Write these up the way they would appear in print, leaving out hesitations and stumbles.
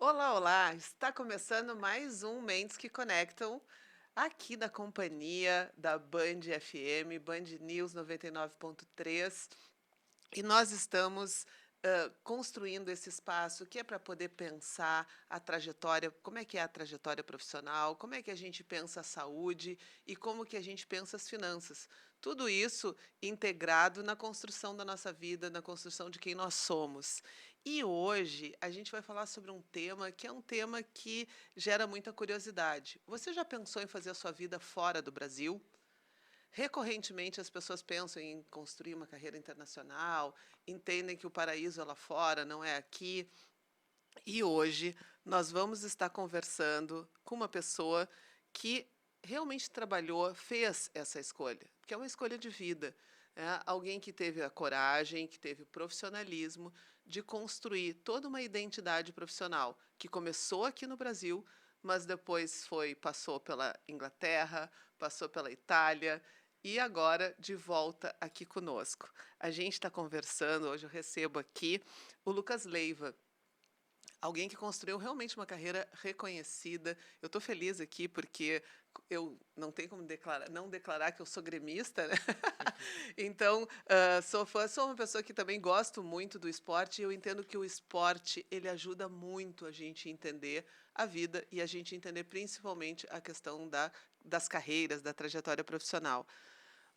Olá, olá! Está começando mais um Mentes que Conectam, aqui da companhia da Band FM, Band News 99.3. E nós estamos construindo esse espaço que é para poder pensar a trajetória, como é que é a trajetória profissional, como é que a gente pensa a saúde e como que a gente pensa as finanças. Tudo isso integrado na construção da nossa vida, na construção de quem nós somos. E hoje a gente vai falar sobre um tema que é um tema que gera muita curiosidade. Você já pensou em fazer a sua vida fora do Brasil? Recorrentemente, as pessoas pensam em construir uma carreira internacional, entendem que o paraíso é lá fora, não é aqui. E hoje nós vamos estar conversando com uma pessoa que realmente trabalhou, fez essa escolha, que é uma escolha de vida. É alguém que teve a coragem, que teve o profissionalismo de construir toda uma identidade profissional, que começou aqui no Brasil, mas depois passou pela Inglaterra, passou pela Itália e agora de volta aqui conosco. A gente está conversando, hoje eu recebo aqui o Lucas Leiva, alguém que construiu realmente uma carreira reconhecida. Eu estou feliz aqui porque eu não tenho como não declarar que eu sou gremista, né? Então, sou fã, sou uma pessoa que também gosto muito do esporte e eu entendo que o esporte ele ajuda muito a gente a entender a vida e a gente entender principalmente a questão das carreiras, da trajetória profissional.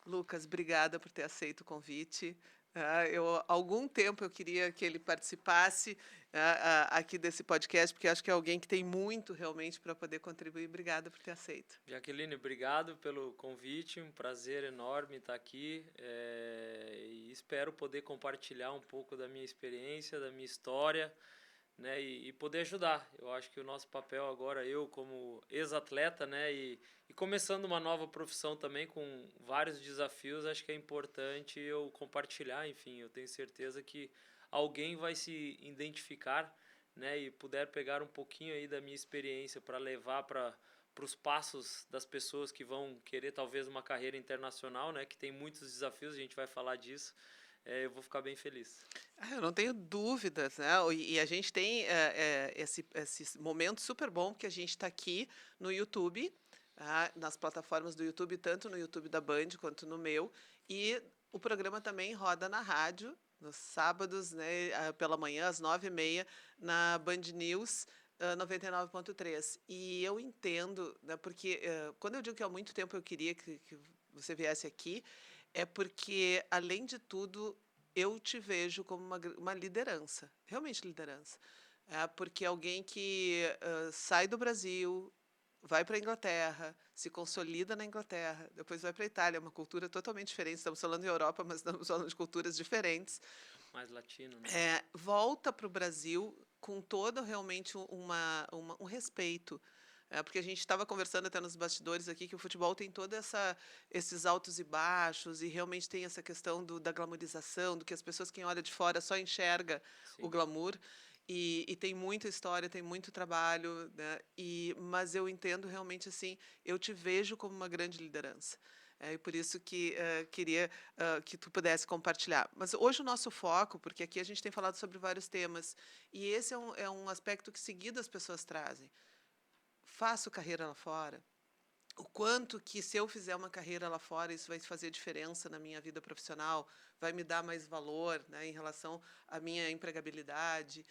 Lucas, obrigada por ter aceito o convite. Há algum tempo eu queria que ele participasse aqui desse podcast, porque acho que é alguém que tem muito realmente para poder contribuir. Obrigada por ter aceito. Jaqueline, obrigado pelo convite, um prazer enorme estar aqui e espero poder compartilhar um pouco da minha experiência, da minha história, né, e poder ajudar. Eu acho que o nosso papel agora, eu como ex-atleta, né, e começando uma nova profissão também com vários desafios, acho que é importante eu compartilhar, enfim, eu tenho certeza que alguém vai se identificar, né, e puder pegar um pouquinho aí da minha experiência para levar para os passos das pessoas que vão querer talvez uma carreira internacional, né, que tem muitos desafios, a gente vai falar disso, eu vou ficar bem feliz. Eu não tenho dúvidas, né? E a gente tem esse momento super bom que a gente está aqui no YouTube, nas plataformas do YouTube, tanto no YouTube da Band quanto no meu, e o programa também roda na rádio, nos sábados, né, pela manhã, às 9h30, na Band News 99.3. E eu entendo, né, porque quando eu digo que há muito tempo eu queria que você viesse aqui, é porque, além de tudo, eu te vejo como uma liderança, realmente liderança. Porque alguém que sai do Brasil, vai para a Inglaterra, se consolida na Inglaterra, depois vai para a Itália, uma cultura totalmente diferente. Estamos falando de Europa, mas estamos falando de culturas diferentes. Mais latino, né? Volta para o Brasil com todo realmente um respeito. Porque a gente estava conversando até nos bastidores aqui que o futebol tem esses altos e baixos e realmente tem essa questão da glamorização, do que as pessoas, quem olha de fora, só enxerga o Sim. glamour. E tem muita história, tem muito trabalho, né? Mas eu entendo realmente assim, eu te vejo como uma grande liderança. E por isso que queria que tu pudesse compartilhar. Mas hoje o nosso foco, porque aqui a gente tem falado sobre vários temas, e esse é um aspecto que seguido as pessoas trazem. Faço carreira lá fora. O quanto que se eu fizer uma carreira lá fora, isso vai fazer diferença na minha vida profissional, vai me dar mais valor, né, em relação à minha empregabilidade.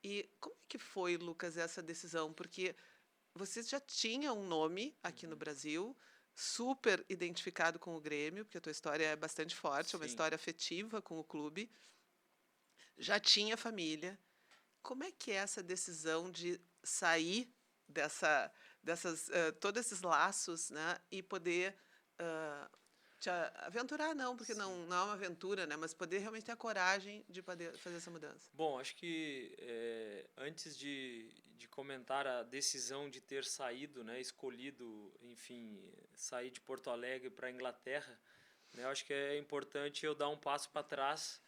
E como é que foi, Lucas, essa decisão? Porque você já tinha um nome aqui no Uhum. Brasil, super identificado com o Grêmio, porque a tua história é bastante forte, é uma Sim. história afetiva com o clube, já tinha família. Como é que é essa decisão de sair todos esses laços, né, e poder ah, te aventurar, não, porque Sim. não é uma aventura, né, mas poder realmente ter a coragem de poder fazer essa mudança? Bom, acho que antes de comentar a decisão de ter saído, né, escolhido, enfim, sair de Porto Alegre para a Inglaterra, né, eu acho que é importante eu dar um passo para trás,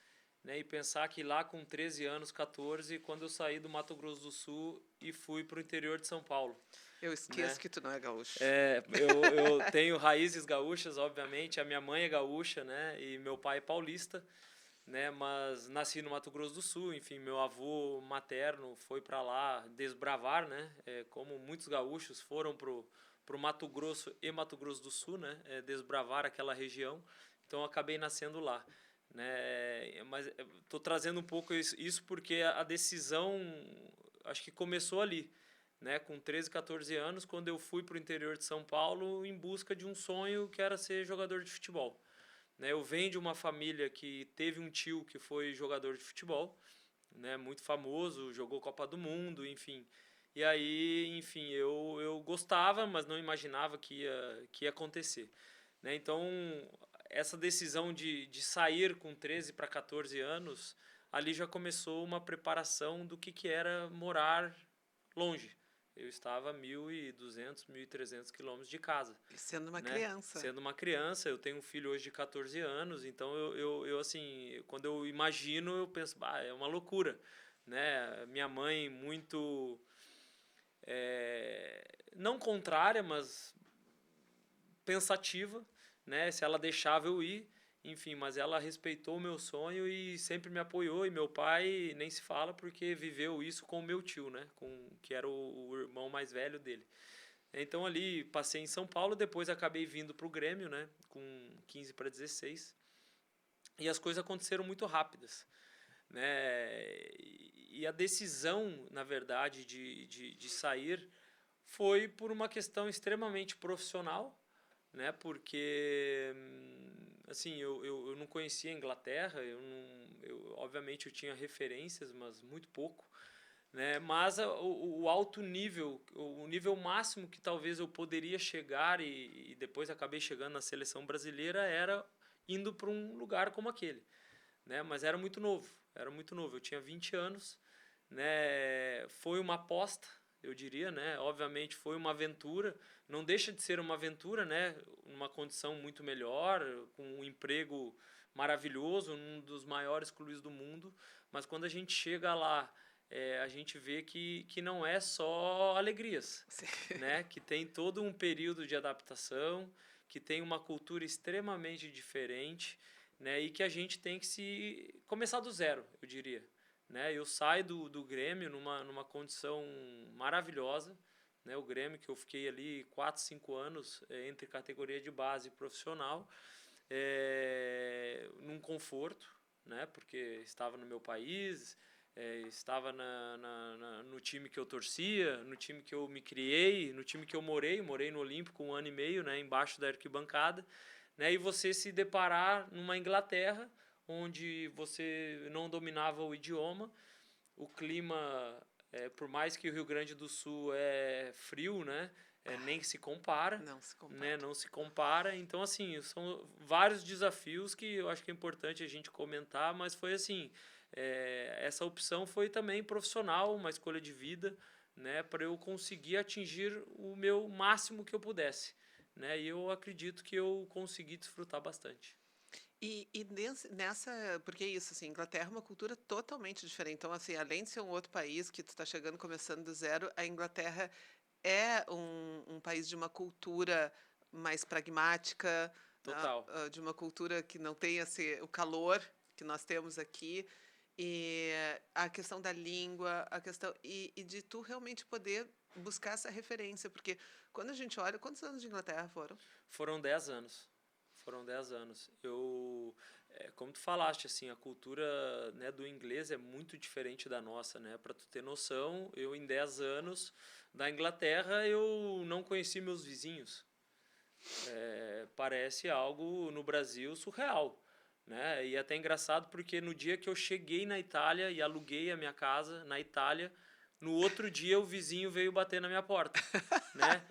né, e pensar que lá com 13 anos, 14, quando eu saí do Mato Grosso do Sul e fui para o interior de São Paulo, Eu esqueço né? que tu não é gaúcho. Eu tenho raízes gaúchas, obviamente, a minha mãe é gaúcha, né, e meu pai é paulista. né? Mas nasci no Mato Grosso do Sul, enfim, meu avô materno foi para lá desbravar, né? Como muitos gaúchos foram pro Mato Grosso e Mato Grosso do Sul, né? Desbravar aquela região. Então eu acabei nascendo lá, né? Mas estou trazendo um pouco isso porque a decisão acho que começou ali, né? Com 13, 14 anos, quando eu fui para o interior de São Paulo em busca de um sonho que era ser jogador de futebol, né? Eu venho de uma família que teve um tio que foi jogador de futebol, né? Muito famoso, jogou Copa do Mundo, enfim. E aí, enfim, eu gostava, mas não imaginava que ia acontecer, né? Então, essa decisão de sair com 13 para 14 anos, ali já começou uma preparação do que era morar longe. Eu estava a 1.200, 1.300 quilômetros de casa, E sendo uma né? criança. Sendo uma criança, eu tenho um filho hoje de 14 anos, então eu assim, quando eu imagino, eu penso, bah, é uma loucura, né? Minha mãe muito, não contrária, mas pensativa, né? Se ela deixava eu ir, enfim, mas ela respeitou o meu sonho e sempre me apoiou. E meu pai nem se fala porque viveu isso com o meu tio, né? Que era o irmão mais velho dele. Então ali passei em São Paulo, depois acabei vindo para o Grêmio, né? Com 15 para 16. E as coisas aconteceram muito rápidas, né? E a decisão, na verdade, de sair foi por uma questão extremamente profissional, né? Porque assim, eu não conhecia a Inglaterra, obviamente eu tinha referências, mas muito pouco, né? Mas o alto nível, o nível máximo que talvez eu poderia chegar e depois acabei chegando na seleção brasileira era indo para um lugar como aquele, né? Mas era muito novo, eu tinha 20 anos, né? Foi uma aposta, eu diria, né? Obviamente foi uma aventura, não deixa de ser uma aventura, né? Uma condição muito melhor, com um emprego maravilhoso, um dos maiores clubes do mundo, mas quando a gente chega lá, a gente vê que não é só alegrias, Sim. né? Que tem todo um período de adaptação, que tem uma cultura extremamente diferente, né? E que a gente tem que se começar do zero, eu diria, né? Eu saio do Grêmio numa condição maravilhosa, né? O Grêmio que eu fiquei ali 4, 5 anos entre categoria de base e profissional, num conforto, né? Porque estava no meu país, estava no time que eu torcia, no time que eu me criei, no time que eu morei no Olímpico 1 ano e meio, né? Embaixo da arquibancada, né? E você se deparar numa Inglaterra onde você não dominava o idioma, o clima, por mais que o Rio Grande do Sul é frio, né? Nem se compara, Não se compara. né? Não se compara. Então, assim, são vários desafios que eu acho que é importante a gente comentar, mas foi assim, essa opção foi também profissional, uma escolha de vida, né? Para eu conseguir atingir o meu máximo que eu pudesse, né? E eu acredito que eu consegui desfrutar bastante. Nessa, porque é isso, assim, Inglaterra é uma cultura totalmente diferente. Então, assim, além de ser um outro país que tu está chegando, começando do zero, a Inglaterra é um país de uma cultura mais pragmática, né, Total. de uma cultura que não tem o calor que nós temos aqui. E a questão da língua, a questão e de tu realmente poder buscar essa referência, porque quando a gente olha, quantos anos de Inglaterra foram? Foram 10 anos. Foram 10 anos. Como tu falaste, assim, a cultura, né, do inglês é muito diferente da nossa, né? Para tu ter noção, eu em 10 anos da Inglaterra eu não conheci meus vizinhos. Parece algo no Brasil surreal, né? E é até engraçado porque no dia que eu cheguei na Itália e aluguei a minha casa na Itália, no outro dia o vizinho veio bater na minha porta, né?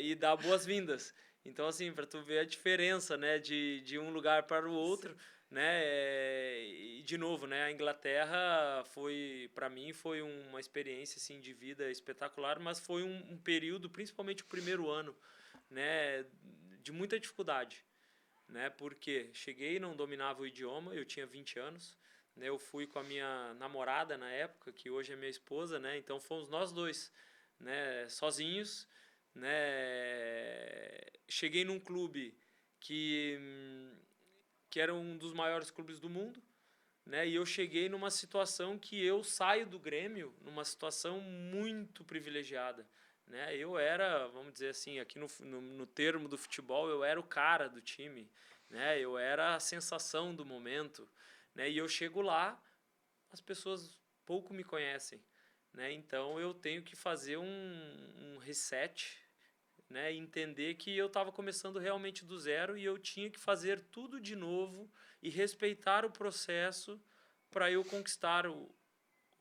E dar boas-vindas. Então, assim, para tu ver a diferença, né, de um lugar para o outro, Sim. né? E de novo, né, a Inglaterra foi, para mim, foi uma experiência assim de vida espetacular, mas foi um período, principalmente o primeiro ano, né, de muita dificuldade, né? Porque cheguei, não dominava o idioma, eu tinha 20 anos, né? Eu fui com a minha namorada na época, que hoje é minha esposa, né? Então fomos nós dois, né, sozinhos, né? Cheguei num clube que que era um dos maiores clubes do mundo, né? E eu cheguei numa situação que eu saio do Grêmio numa situação muito privilegiada, né? Eu era, vamos dizer assim, aqui no termo do futebol, eu era o cara do time, né? Eu era a sensação do momento, né? E eu chego lá, as pessoas pouco me conhecem, né? Então eu tenho que fazer um reset, né? Entender que eu estava começando realmente do zero e eu tinha que fazer tudo de novo e respeitar o processo para eu conquistar o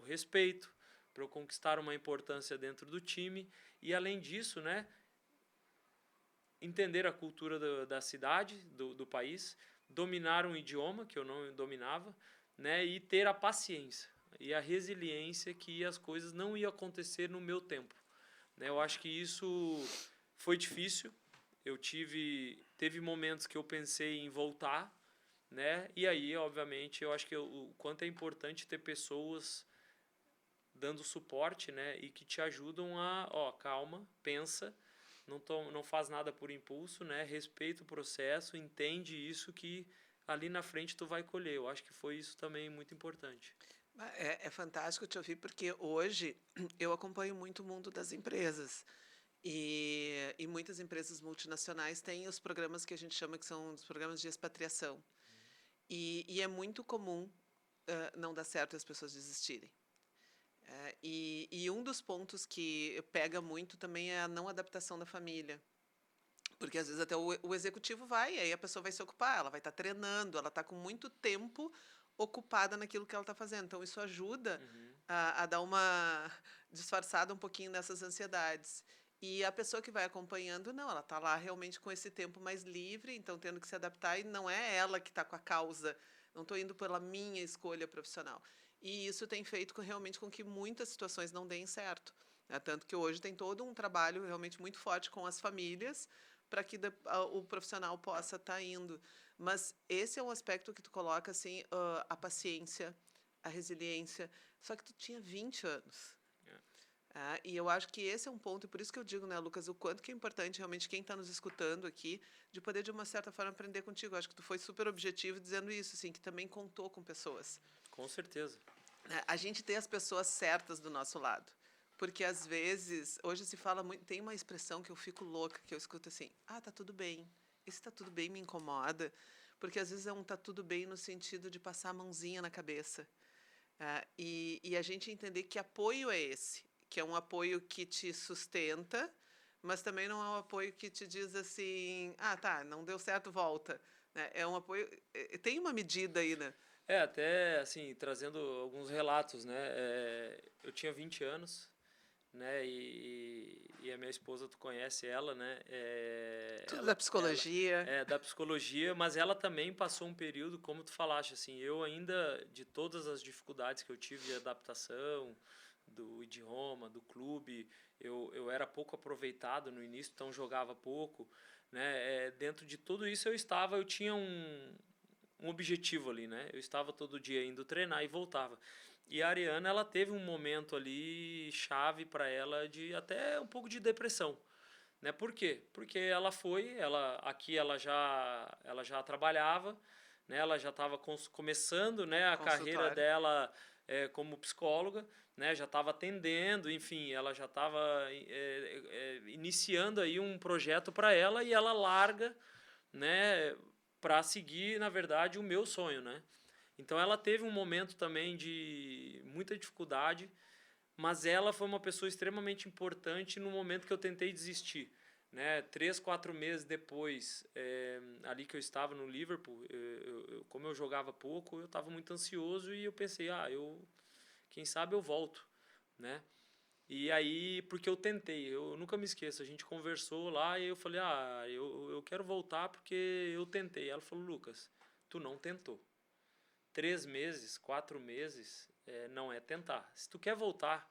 respeito, para eu conquistar uma importância dentro do time e, além disso, né, entender a cultura da cidade, do país, dominar um idioma que eu não dominava, né, e ter a paciência e a resiliência que as coisas não iam acontecer no meu tempo, né? Eu acho que isso foi difícil. Teve momentos que eu pensei em voltar, né? E aí, obviamente, eu acho que o quanto é importante ter pessoas dando suporte, né? E que te ajudam a, ó, calma, pensa, não faz nada por impulso, né? Respeita o processo, entende isso que ali na frente tu vai colher. Eu acho que foi isso também muito importante. É fantástico te ouvir, porque hoje eu acompanho muito o mundo das empresas. E muitas empresas multinacionais têm os programas que a gente chama que são os programas de expatriação. E é muito comum não dar certo e as pessoas desistirem. E um dos pontos que pega muito também é a não adaptação da família. Porque às vezes até o executivo vai, e aí a pessoa vai se ocupar, ela vai estar treinando, ela está com muito tempo ocupada naquilo que ela está fazendo. Então, isso ajuda Uhum. a dar uma disfarçada um pouquinho dessas ansiedades. E a pessoa que vai acompanhando, não, ela está lá realmente com esse tempo mais livre, então tendo que se adaptar, e não é ela que está com a causa, não estou indo pela minha escolha profissional. E isso tem feito realmente com que muitas situações não deem certo, né? Tanto que hoje tem todo um trabalho realmente muito forte com as famílias, para que o profissional possa estar indo. Mas esse é um aspecto que tu coloca, assim, a paciência, a resiliência. Só que tu tinha 20 anos. É. E eu acho que esse é um ponto, e por isso que eu digo, né, Lucas, o quanto que é importante realmente quem está nos escutando aqui, de poder, de uma certa forma, aprender contigo. Eu acho que tu foi super objetivo dizendo isso, assim, que também contou com pessoas. Com certeza. Né? A gente tem as pessoas certas do nosso lado. Porque às vezes, hoje se fala muito, tem uma expressão que eu fico louca, que eu escuto assim: "Ah, tá tudo bem". Esse tá tudo bem me incomoda, porque às vezes é um tá tudo bem no sentido de passar a mãozinha na cabeça. E a gente entender que apoio é esse, que é um apoio que te sustenta, mas também não é um apoio que te diz assim: "Ah, tá, não deu certo, volta". Né? É um apoio, tem uma medida aí, né? É, até assim, trazendo alguns relatos, né? Eu tinha 20 anos, né? E a minha esposa, tu conhece ela, né? Tudo da Ela psicologia. é da psicologia, mas ela também passou um período, como tu falaste, assim, eu ainda, de todas as dificuldades que eu tive de adaptação, do idioma, do clube, eu era pouco aproveitado no início, então jogava pouco, né? Dentro de tudo isso eu tinha um objetivo ali, né? Eu estava todo dia indo treinar e voltava. E a Ariana, ela teve um momento ali chave para ela de até um pouco de depressão, né? Por quê? Porque ela já trabalhava, né? Ela já estava começando, né, a carreira Consultório. dela como psicóloga, né? Já estava atendendo, enfim, ela já estava iniciando aí um projeto para ela e ela larga, né, para seguir, na verdade, o meu sonho, né? Então ela teve um momento também de muita dificuldade, mas ela foi uma pessoa extremamente importante no momento que eu tentei desistir, né? 3, 4 meses depois, ali que eu estava no Liverpool, como eu jogava pouco, eu estava muito ansioso e eu pensei, quem sabe eu volto, né? E aí, porque eu tentei, eu nunca me esqueço, a gente conversou lá e eu falei, eu quero voltar porque eu tentei. Ela falou, Lucas, tu não tentou. 3 meses, 4 meses, não é tentar. Se tu quer voltar,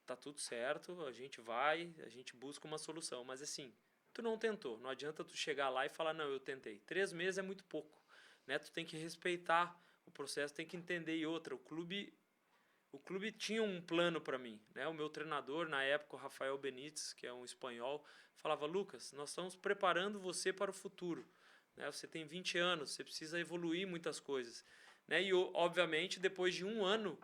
tá tudo certo, a gente vai, a gente busca uma solução. Mas assim, tu não tentou, não adianta tu chegar lá e falar, não, eu tentei. 3 meses é muito pouco, né? Tu tem que respeitar o processo, tem que entender. E outra, o clube tinha um plano para mim, né? O meu treinador, na época, o Rafael Benítez, que é um espanhol, falava, Lucas, nós estamos preparando você para o futuro, né? Você tem 20 anos, você precisa evoluir muitas coisas, né? E, obviamente, depois de um ano,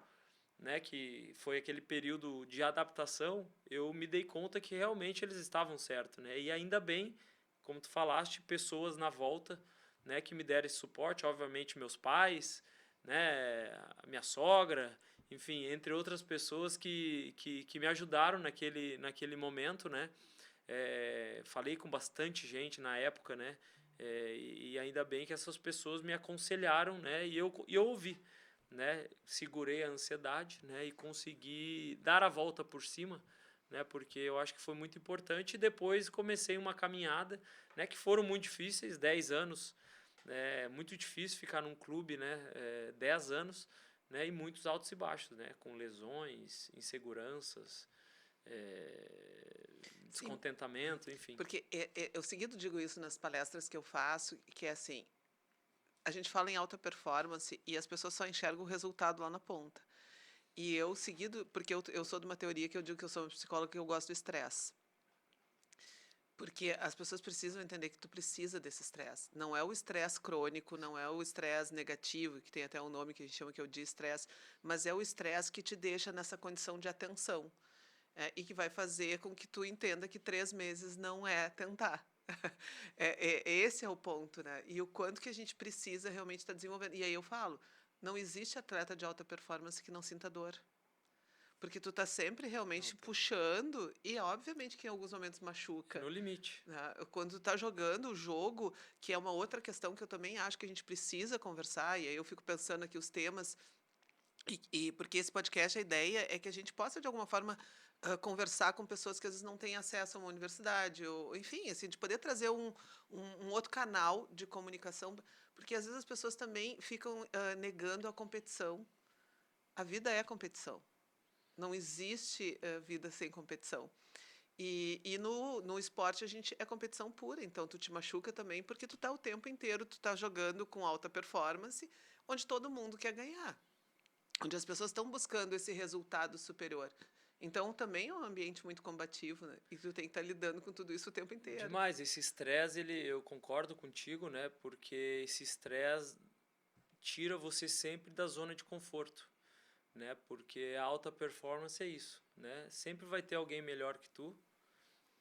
né, que foi aquele período de adaptação, eu me dei conta que realmente eles estavam certos, né? E ainda bem, como tu falaste, pessoas na volta, né, que me deram esse suporte, obviamente meus pais, né, a minha sogra, enfim, entre outras pessoas que me ajudaram naquele momento, né? Falei com bastante gente na época, né? E ainda bem que essas pessoas me aconselharam, né? E eu ouvi, né? Segurei a ansiedade, né? E consegui dar a volta por cima, né? Porque eu acho que foi muito importante. E depois comecei uma caminhada, né? Que foram muito difíceis, 10 anos, né? Muito difícil ficar num clube, né? 10 anos, né? E muitos altos e baixos, né? Com lesões, inseguranças, Sim, descontentamento, enfim. porque eu seguido digo isso nas palestras que eu faço, que é assim, a gente fala em alta performance e as pessoas só enxergam o resultado lá na ponta. E eu seguido, porque eu sou de uma teoria que eu digo que eu sou uma psicóloga que eu gosto do estresse. Porque as pessoas precisam entender que tu precisa desse estresse. Não é o estresse crônico, não é o estresse negativo, que tem até um nome que a gente chama que é o de-estresse, mas é o estresse que te deixa nessa condição de atenção. E que vai fazer com que tu entenda que 3 meses não é tentar. Esse é o ponto, né? E o quanto que a gente precisa realmente estar desenvolvendo. E aí eu falo, não existe atleta de alta performance que não sinta dor. Porque tu tá sempre Não, realmente tá puxando e obviamente que em alguns momentos machuca, no limite. né? Quando tu tá jogando o jogo, que é uma outra questão que eu também acho que a gente precisa conversar, e aí eu fico pensando aqui os temas, e porque esse podcast, a ideia é que a gente possa, de alguma forma, conversar com pessoas que às vezes não têm acesso a uma universidade, ou enfim, assim, de poder trazer um outro canal de comunicação, porque às vezes as pessoas também ficam negando a competição. A vida é competição. Não existe vida sem competição. E no esporte a gente é competição pura, então tu te machuca também porque tu tá o tempo inteiro, tu tá jogando com alta performance, onde todo mundo quer ganhar, onde as pessoas estão buscando esse resultado superior. Então também é um ambiente muito combativo, né? E tu tem que estar lidando com tudo isso o tempo inteiro. Demais, esse estresse, eu concordo contigo, né? Porque esse estresse tira você sempre da zona de conforto, né? Porque a alta performance é isso, né? Sempre vai ter alguém melhor que tu,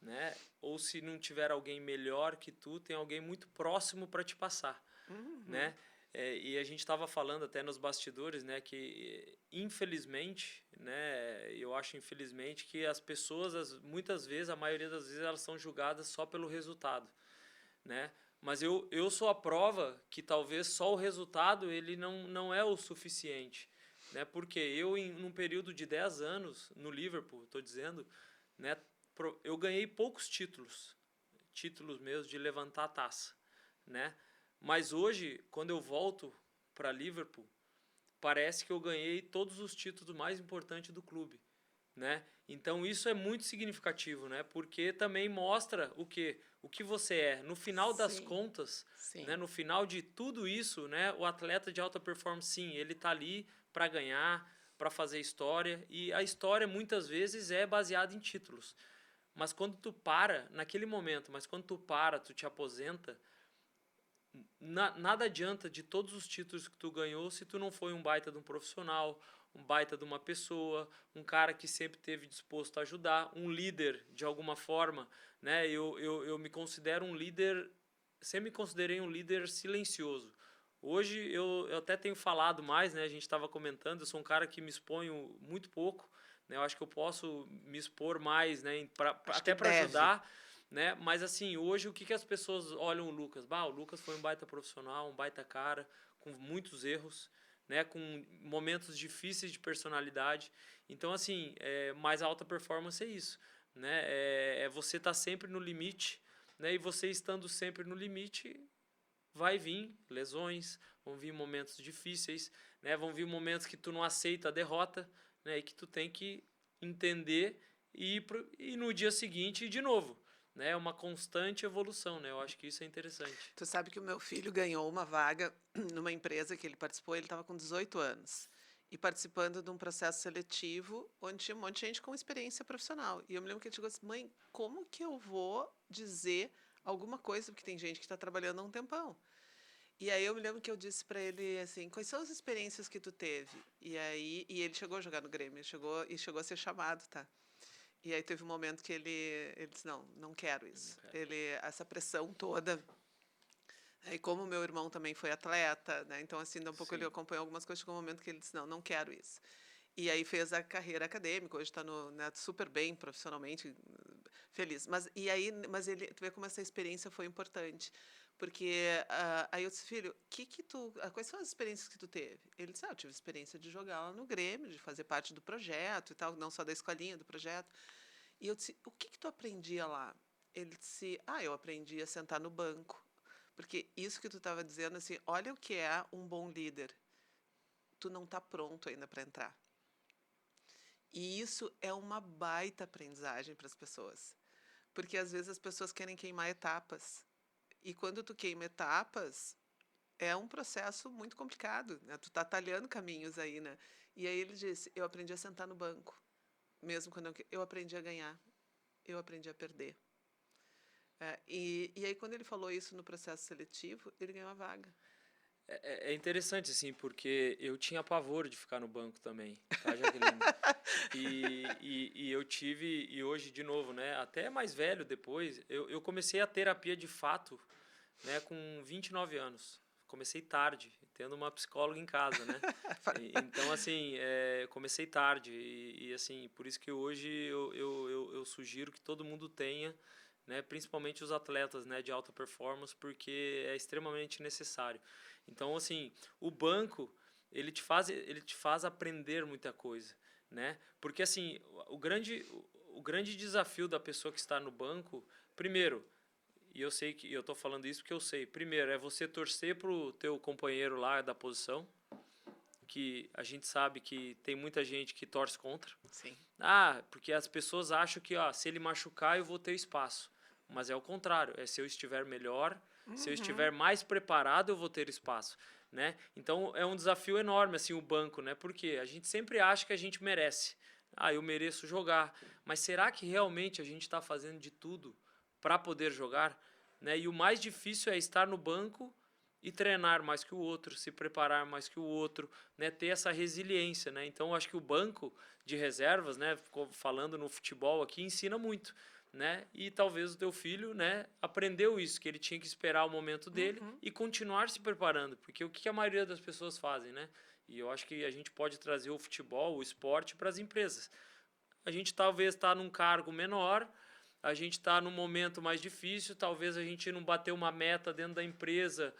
né? Ou se não tiver alguém melhor que tu, tem alguém muito próximo para te passar, Uhum. né? E a gente estava falando até nos bastidores, né, que infelizmente, né, eu acho infelizmente que as pessoas, muitas vezes, a maioria das vezes, elas são julgadas só pelo resultado, né? Mas eu sou a prova que talvez só o resultado ele não é o suficiente, né? Porque eu, num período de 10 anos no Liverpool, estou dizendo, né, eu ganhei poucos títulos meus de levantar a taça, né? Mas hoje, quando eu volto para Liverpool, parece que eu ganhei todos os títulos mais importantes do clube, né? Então isso é muito significativo, né? Porque também mostra o que você é. No final das Sim, contas, né? sim. No final de tudo isso, né? O atleta de alta performance, sim, ele tá ali para ganhar, para fazer história, e a história muitas vezes é baseada em títulos. Mas quando tu para, naquele momento, mas quando tu para, tu te aposenta, nada adianta de todos os títulos que tu ganhou se tu não foi um baita de um profissional, um baita de uma pessoa, um cara que sempre esteve disposto a ajudar, um líder de alguma forma, né? Eu me considero um líder, sempre me considerei um líder silencioso. Hoje eu até tenho falado mais, né? A gente estava comentando, eu sou um cara que me exponho muito pouco, né? Eu acho que eu posso me expor mais, né? Acho que Até para deve. ajudar, né? Mas assim, hoje o que as pessoas olham o Lucas? Bah, o Lucas foi um baita profissional, um baita cara, com muitos erros, né? Com momentos difíceis de personalidade. Então, assim, mais alta performance é isso, né? É você estar sempre no limite, né? E você estando sempre no limite, vai vir lesões, vão vir momentos difíceis, né? Vão vir momentos que tu não aceita a derrota, né? E que tu tem que entender e no dia seguinte de novo, né? É uma constante evolução, né? Eu acho que isso é interessante. Tu sabe que o meu filho ganhou uma vaga numa empresa que ele participou, ele estava com 18 anos. E participando de um processo seletivo onde tinha um monte de gente com experiência profissional. E eu me lembro que ele chegou assim, mãe, como que eu vou dizer alguma coisa? Porque tem gente que está trabalhando há um tempão. E aí eu me lembro que eu disse pra ele assim, quais são as experiências que tu teve? E aí, e ele chegou a jogar no Grêmio, chegou a ser chamado, tá? E aí teve um momento que ele disse, não, não quero Não isso. quero. Ele, essa pressão toda. Aí como meu irmão também foi atleta, né? Então assim, um pouco ele Sim, acompanhou algumas coisas, chegou um momento que ele disse, não, não quero isso. E aí fez a carreira acadêmica, hoje está no, né, super bem profissionalmente, feliz. Mas e aí, mas ele, tu vê como essa experiência foi importante, porque aí eu disse, filho, quais são as experiências que tu teve? Ele disse, eu tive experiência de jogar lá no Grêmio, de fazer parte do projeto e tal, não só da escolinha, do projeto. E eu disse, o que tu aprendia lá? Ele disse, eu aprendi a sentar no banco, porque isso que tu estava dizendo assim, olha o que é um bom líder. Tu não está pronto ainda para entrar. E isso é uma baita aprendizagem para as pessoas. Porque às vezes as pessoas querem queimar etapas. E quando tu queima etapas, é um processo muito complicado, né? Tu tá talhando caminhos aí, né? E aí ele disse: "Eu aprendi a sentar no banco, mesmo quando eu aprendi a ganhar, eu aprendi a perder". E aí quando ele falou isso no processo seletivo, ele ganhou a vaga. é interessante, assim, porque eu tinha pavor de ficar no banco também, tá, Jaqueline? E eu tive, e hoje de novo, né? Até mais velho depois, eu comecei a terapia de fato, né, com 29 anos. Comecei tarde, tendo uma psicóloga em casa, né? Então, assim, comecei tarde. Assim, por isso que hoje eu sugiro que todo mundo tenha, né, principalmente os atletas, né, de alta performance, porque é extremamente necessário. Então, assim, o banco, ele te faz aprender muita coisa, né? Porque, assim, o grande desafio da pessoa que está no banco, primeiro, e eu sei que eu tô falando isso porque eu sei. Primeiro, é você torcer pro teu companheiro lá da posição, que a gente sabe que tem muita gente que torce contra. Sim. Ah, porque as pessoas acham que, ó, se ele machucar, eu vou ter espaço. Mas é o contrário, é se eu estiver melhor, se eu Uhum. estiver mais preparado, eu vou ter espaço, né? Então é um desafio enorme assim o banco, né? Porque a gente sempre acha que a gente merece. Ah, eu mereço jogar, mas será que realmente a gente está fazendo de tudo para poder jogar, né? E o mais difícil é estar no banco e treinar mais que o outro, se preparar mais que o outro, né? Ter essa resiliência, né? Então eu acho que o banco de reservas, né? Ficou falando no futebol aqui, ensina muito, né? E talvez o teu filho, né? Aprendeu isso, que ele tinha que esperar o momento dele Uhum. e continuar se preparando, porque o que a maioria das pessoas fazem, né? E eu acho que a gente pode trazer o futebol, o esporte para as empresas. A gente talvez está num cargo menor, a gente está num momento mais difícil, talvez a gente não bateu uma meta dentro da empresa,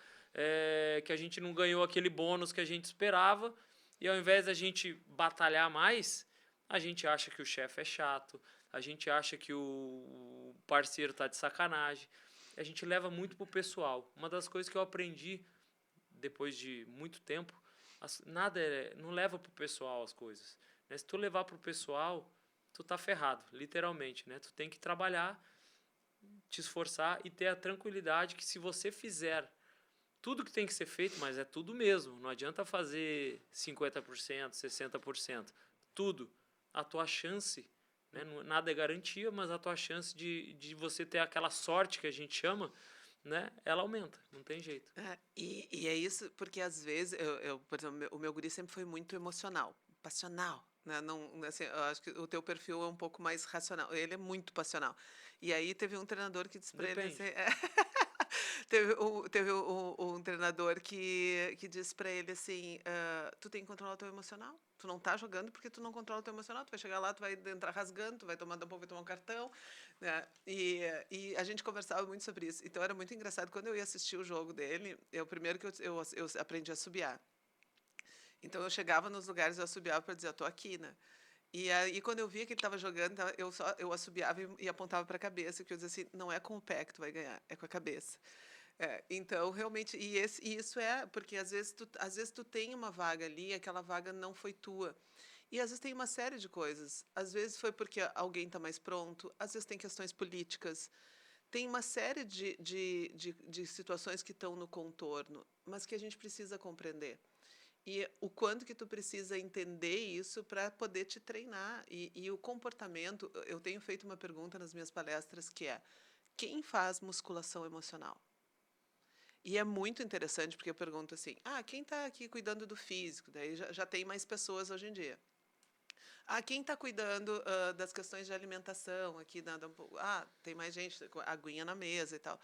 que a gente não ganhou aquele bônus que a gente esperava, e ao invés da gente batalhar mais, a gente acha que o chefe é chato, a gente acha que o parceiro está de sacanagem. A gente leva muito pro pessoal. Uma das coisas que eu aprendi depois de muito tempo, nada não leva pro pessoal as coisas. Né? Se tu levar pro pessoal, tu tá ferrado, literalmente, né? Tu tem que trabalhar, te esforçar e ter a tranquilidade que se você fizer tudo que tem que ser feito, mas é tudo mesmo, não adianta fazer 50%, 60%, tudo. A tua chance, né? Nada é garantia, mas a tua chance de você ter aquela sorte que a gente chama, né? Ela aumenta, não tem jeito. E é isso, porque às vezes, por exemplo, o meu guri sempre foi muito emocional, passional, né? Não, assim, eu acho que o teu perfil é um pouco mais racional. Ele é muito passional. E aí teve um treinador que disse para ele assim, Depende. um treinador que disse para ele assim, tu tem que controlar o teu emocional. Tu não tá jogando porque tu não controla o teu emocional. Tu vai chegar lá, tu vai entrar rasgando, tu vai tomar um pouco, vai tomar um cartão, né? E a gente conversava muito sobre isso. Então era muito engraçado. Quando eu ia assistir o jogo dele, eu primeiro que eu aprendi a assobiar. Então eu chegava nos lugares, eu assobiava para dizer, eu tô aqui, né? E aí quando eu via que ele estava jogando, eu assobiava e apontava para a cabeça, que eu dizia assim, não é com o pé que tu vai ganhar, é com a cabeça. Então realmente, e isso é porque às vezes tu tem uma vaga ali, aquela vaga não foi tua. E às vezes tem uma série de coisas. Às vezes foi porque alguém está mais pronto, às vezes tem questões políticas, tem uma série de situações que estão no contorno, mas que a gente precisa compreender. E o quanto que tu precisa entender isso para poder te treinar. E o comportamento, eu tenho feito uma pergunta nas minhas palestras que é: quem faz musculação emocional? E é muito interessante, porque eu pergunto assim: ah, quem está aqui cuidando do físico? Daí já tem mais pessoas hoje em dia. Ah, quem está cuidando das questões de alimentação aqui? Ah, tem mais gente, com aguinha na mesa e tal.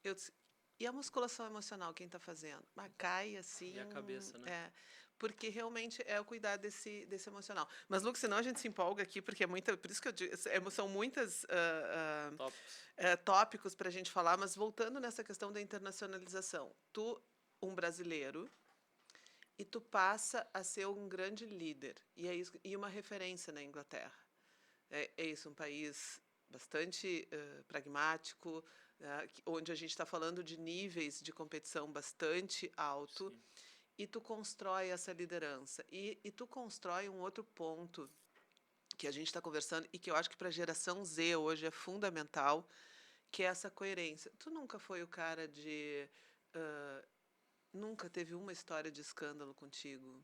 Eu disse, e a musculação emocional, quem está fazendo? Mas cai E a assim, cabeça, né? porque realmente é o cuidar desse emocional. Mas, Lucas, senão a gente se empolga aqui, porque é muita, por isso que eu digo, são muitas Tópicos. tópicos para a gente falar, mas voltando nessa questão da internacionalização, tu, um brasileiro, e tu passa a ser um grande líder, e é isso, e uma referência na Inglaterra. É isso, um país bastante pragmático, onde a gente está falando de níveis de competição bastante alto, Sim. e tu constrói essa liderança. E tu constrói um outro ponto que a gente está conversando e que eu acho que para a geração Z hoje é fundamental, que é essa coerência. Tu nunca foi o cara de. ah, Nunca teve uma história de escândalo contigo.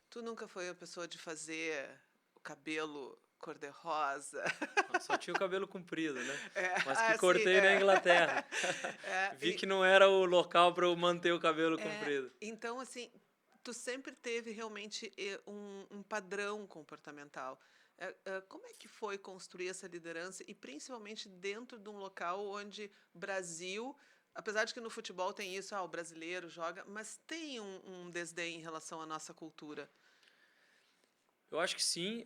Tu nunca foi a pessoa de fazer o cabelo cor-de-rosa. Não, só tinha o cabelo comprido, né? Mas que Sim, cortei na Inglaterra. é, Vi e- que não era o local para eu manter o cabelo comprido. então, assim, tu sempre teve realmente um padrão comportamental. Como é que foi construir essa liderança e principalmente dentro de um local onde Brasil, apesar de que no futebol tem isso, o brasileiro joga, mas tem um desdém em relação à nossa cultura. Eu acho que sim,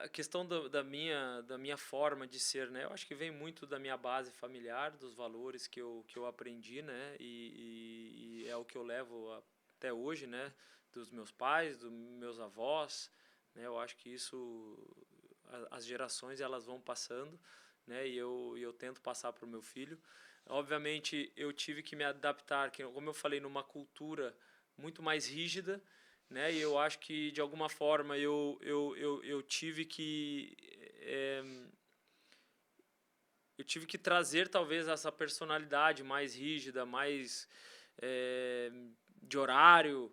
a questão da minha forma de ser, né? Eu acho que vem muito da minha base familiar, dos valores que eu aprendi, né? E é o que eu levo até hoje, né? Dos meus pais, dos meus avós, né? Eu acho que isso, as gerações elas vão passando, né? E eu tento passar para o meu filho. Obviamente, eu tive que me adaptar, como eu falei, numa cultura muito mais rígida, né? E eu acho que de alguma forma eu tive que é, eu tive que trazer talvez essa personalidade mais rígida, mais é, de horário,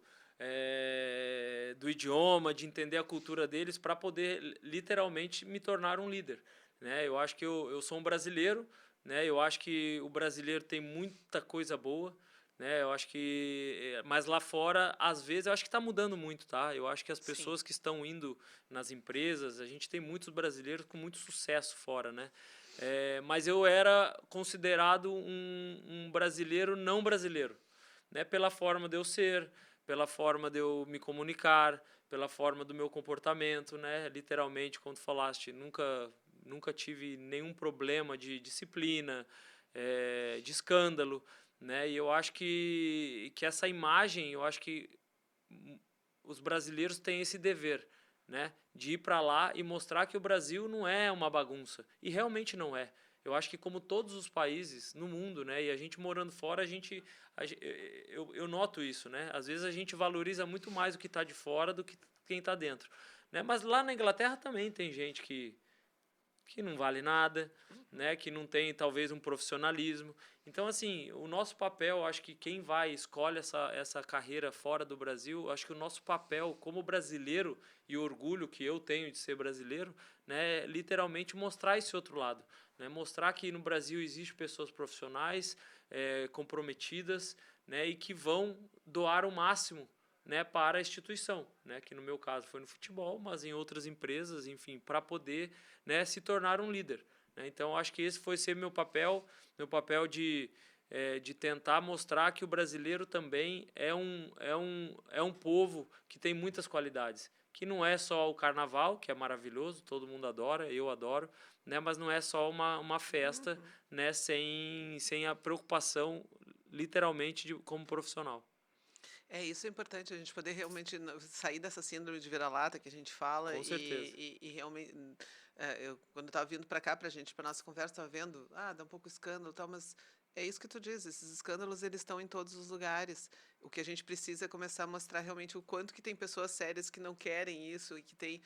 do idioma, de entender a cultura deles para poder literalmente me tornar um líder, né? Eu acho que eu sou um brasileiro, né? Eu acho que o brasileiro tem muita coisa boa, né? Eu acho que, mas lá fora, às vezes, eu acho que está mudando muito, tá? Eu acho que as Sim, pessoas que estão indo nas empresas, a gente tem muitos brasileiros com muito sucesso fora, né? Mas eu era considerado um brasileiro não brasileiro, né? Pela forma de eu ser, pela forma de eu me comunicar, pela forma do meu comportamento, né? Literalmente, quando falaste, nunca tive nenhum problema de disciplina, de escândalo, né? E eu acho que essa imagem, eu acho que os brasileiros têm esse dever, né, de ir para lá e mostrar que o Brasil não é uma bagunça. E realmente não é. Eu acho que como todos os países no mundo, né, e a gente morando fora, eu noto isso, né? Às vezes a gente valoriza muito mais o que está de fora do que quem está dentro, né? Mas lá na Inglaterra também tem gente que não vale nada, né, que não tem talvez um profissionalismo. Então, assim, o nosso papel, acho que quem vai escolhe essa carreira fora do Brasil, acho que o nosso papel como brasileiro e o orgulho que eu tenho de ser brasileiro, né, é literalmente mostrar esse outro lado, né, mostrar que no Brasil existem pessoas profissionais, comprometidas, né, e que vão doar o máximo, né, para a instituição, né, que no meu caso foi no futebol, mas em outras empresas, enfim, para poder, né, se tornar um líder, né? Então acho que esse foi ser meu papel de tentar mostrar que o brasileiro também é um povo que tem muitas qualidades, que não é só o carnaval, que é maravilhoso, todo mundo adora, eu adoro, né, mas não é só uma festa, né, sem a preocupação literalmente como profissional. isso é importante, a gente poder realmente sair dessa síndrome de vira-lata que a gente fala Com certeza. e realmente. Quando eu estava vindo para cá, para a gente, para nossa conversa, estava vendo, dá um pouco escândalo e tal, mas é isso que tu diz, esses escândalos eles estão em todos os lugares. O que a gente precisa é começar a mostrar realmente o quanto que tem pessoas sérias que não querem isso e que tem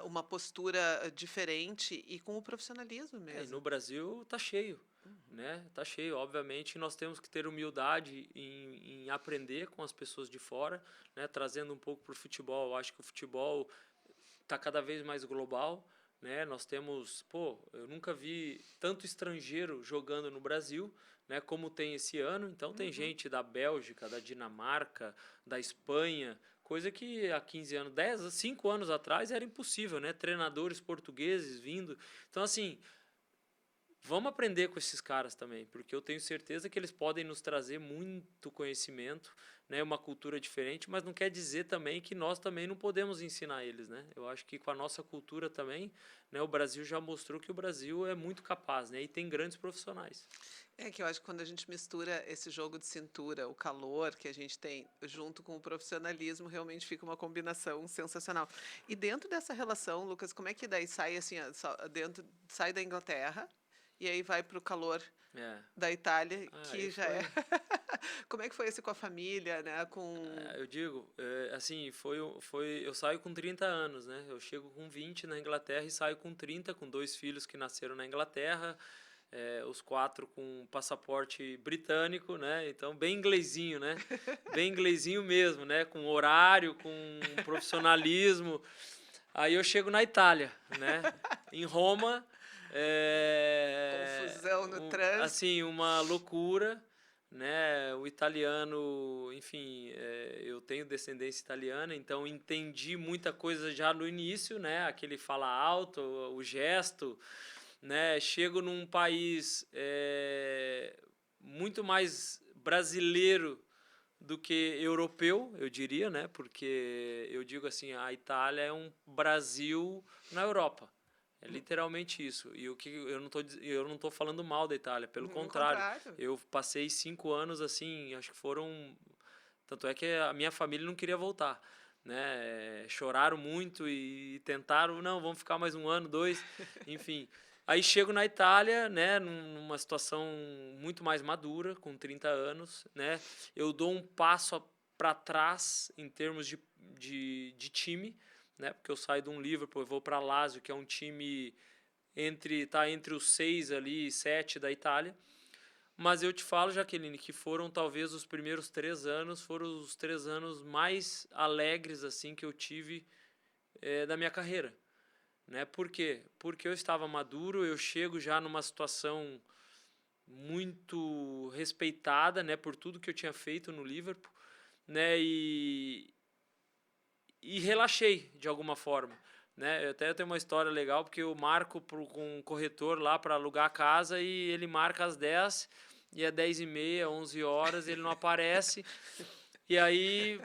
uma postura diferente e com o profissionalismo E no mesmo. Brasil tá cheio, né? Tá cheio. Obviamente, nós temos que ter humildade em aprender com as pessoas de fora, né? Trazendo um pouco para o futebol. Eu acho que o futebol está cada vez mais global, né? Nós temos, pô, eu nunca vi tanto estrangeiro jogando no Brasil, né, como tem esse ano. Então tem Uhum. gente da Bélgica, da Dinamarca, da Espanha, coisa que há 15 anos, 10, 5 anos atrás era impossível, né? Treinadores portugueses vindo. Então assim, vamos aprender com esses caras também, porque eu tenho certeza que eles podem nos trazer muito conhecimento, né, uma cultura diferente, mas não quer dizer também que nós também não podemos ensinar eles, né? Eu acho que com a nossa cultura também, né, o Brasil já mostrou que o Brasil é muito capaz, né, e tem grandes profissionais. É que eu acho que quando a gente mistura esse jogo de cintura, o calor que a gente tem, junto com o profissionalismo, realmente fica uma combinação sensacional. E dentro dessa relação, Lucas, como é que daí sai assim, sai da Inglaterra e aí vai para o calor É. da Itália, Aí que já é. foi, Como é que foi esse com a família, né? Com. eu digo, assim, eu saio com 30 anos, né? Eu chego com 20 na Inglaterra e saio com 30, com 2 filhos que nasceram na Inglaterra, os 4 com passaporte britânico, né? Então, bem inglesinho, né? Bem inglesinho mesmo, né? Com horário, com profissionalismo. Aí eu chego na Itália, né? Em Roma, Confusão no trânsito. assim, uma loucura, né? O italiano, enfim, eu tenho descendência italiana, então entendi muita coisa já no início, né? Aquele fala alto, o gesto, né? Chego num país muito mais brasileiro do que europeu, eu diria, né? Porque eu digo assim, a Itália é um Brasil na Europa. É literalmente isso. E o que eu não tô falando mal da Itália, pelo No contrário. contrário. Eu passei 5 anos assim, acho que foram, tanto é que a minha família não queria voltar, né? Choraram muito e tentaram, não, vamos ficar mais um ano, dois, enfim. Aí chego na Itália, né, numa situação muito mais madura, com 30 anos, né? Eu dou um passo para trás em termos de time, né? Porque eu saio de um Liverpool, eu vou para Lazio, que é um time entre os 6 ali, 7 da Itália. Mas eu te falo, Jaqueline, que foram talvez os primeiros 3 anos, foram os 3 anos mais alegres assim que eu tive da minha carreira, né? Por quê? Porque eu estava maduro, eu chego já numa situação muito respeitada, né, por tudo que eu tinha feito no Liverpool, né, e relaxei de alguma forma, né? Eu até tenho uma história legal porque eu marco com um corretor lá para alugar a casa e ele marca às 10 e é 10h30, 11 horas, ele não aparece. E aí,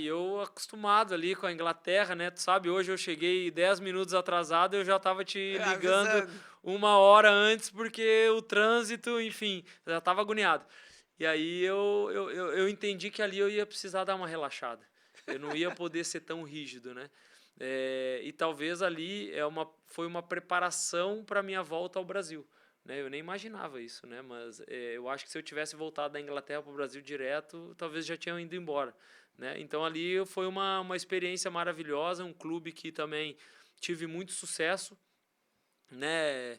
eu acostumado ali com a Inglaterra, né? Tu sabe, hoje eu cheguei 10 minutos atrasado, eu já estava te ligando Avisando. 1 hora antes, porque o trânsito, enfim, já estava agoniado. E aí eu entendi que ali eu ia precisar dar uma relaxada. Eu não ia poder ser tão rígido, né? E talvez ali foi uma preparação para minha volta ao Brasil, né? Eu nem imaginava isso, né? Mas eu acho que se eu tivesse voltado da Inglaterra para o Brasil direto, talvez já tinham ido embora, né? Então ali foi uma experiência maravilhosa, um clube que também tive muito sucesso, né?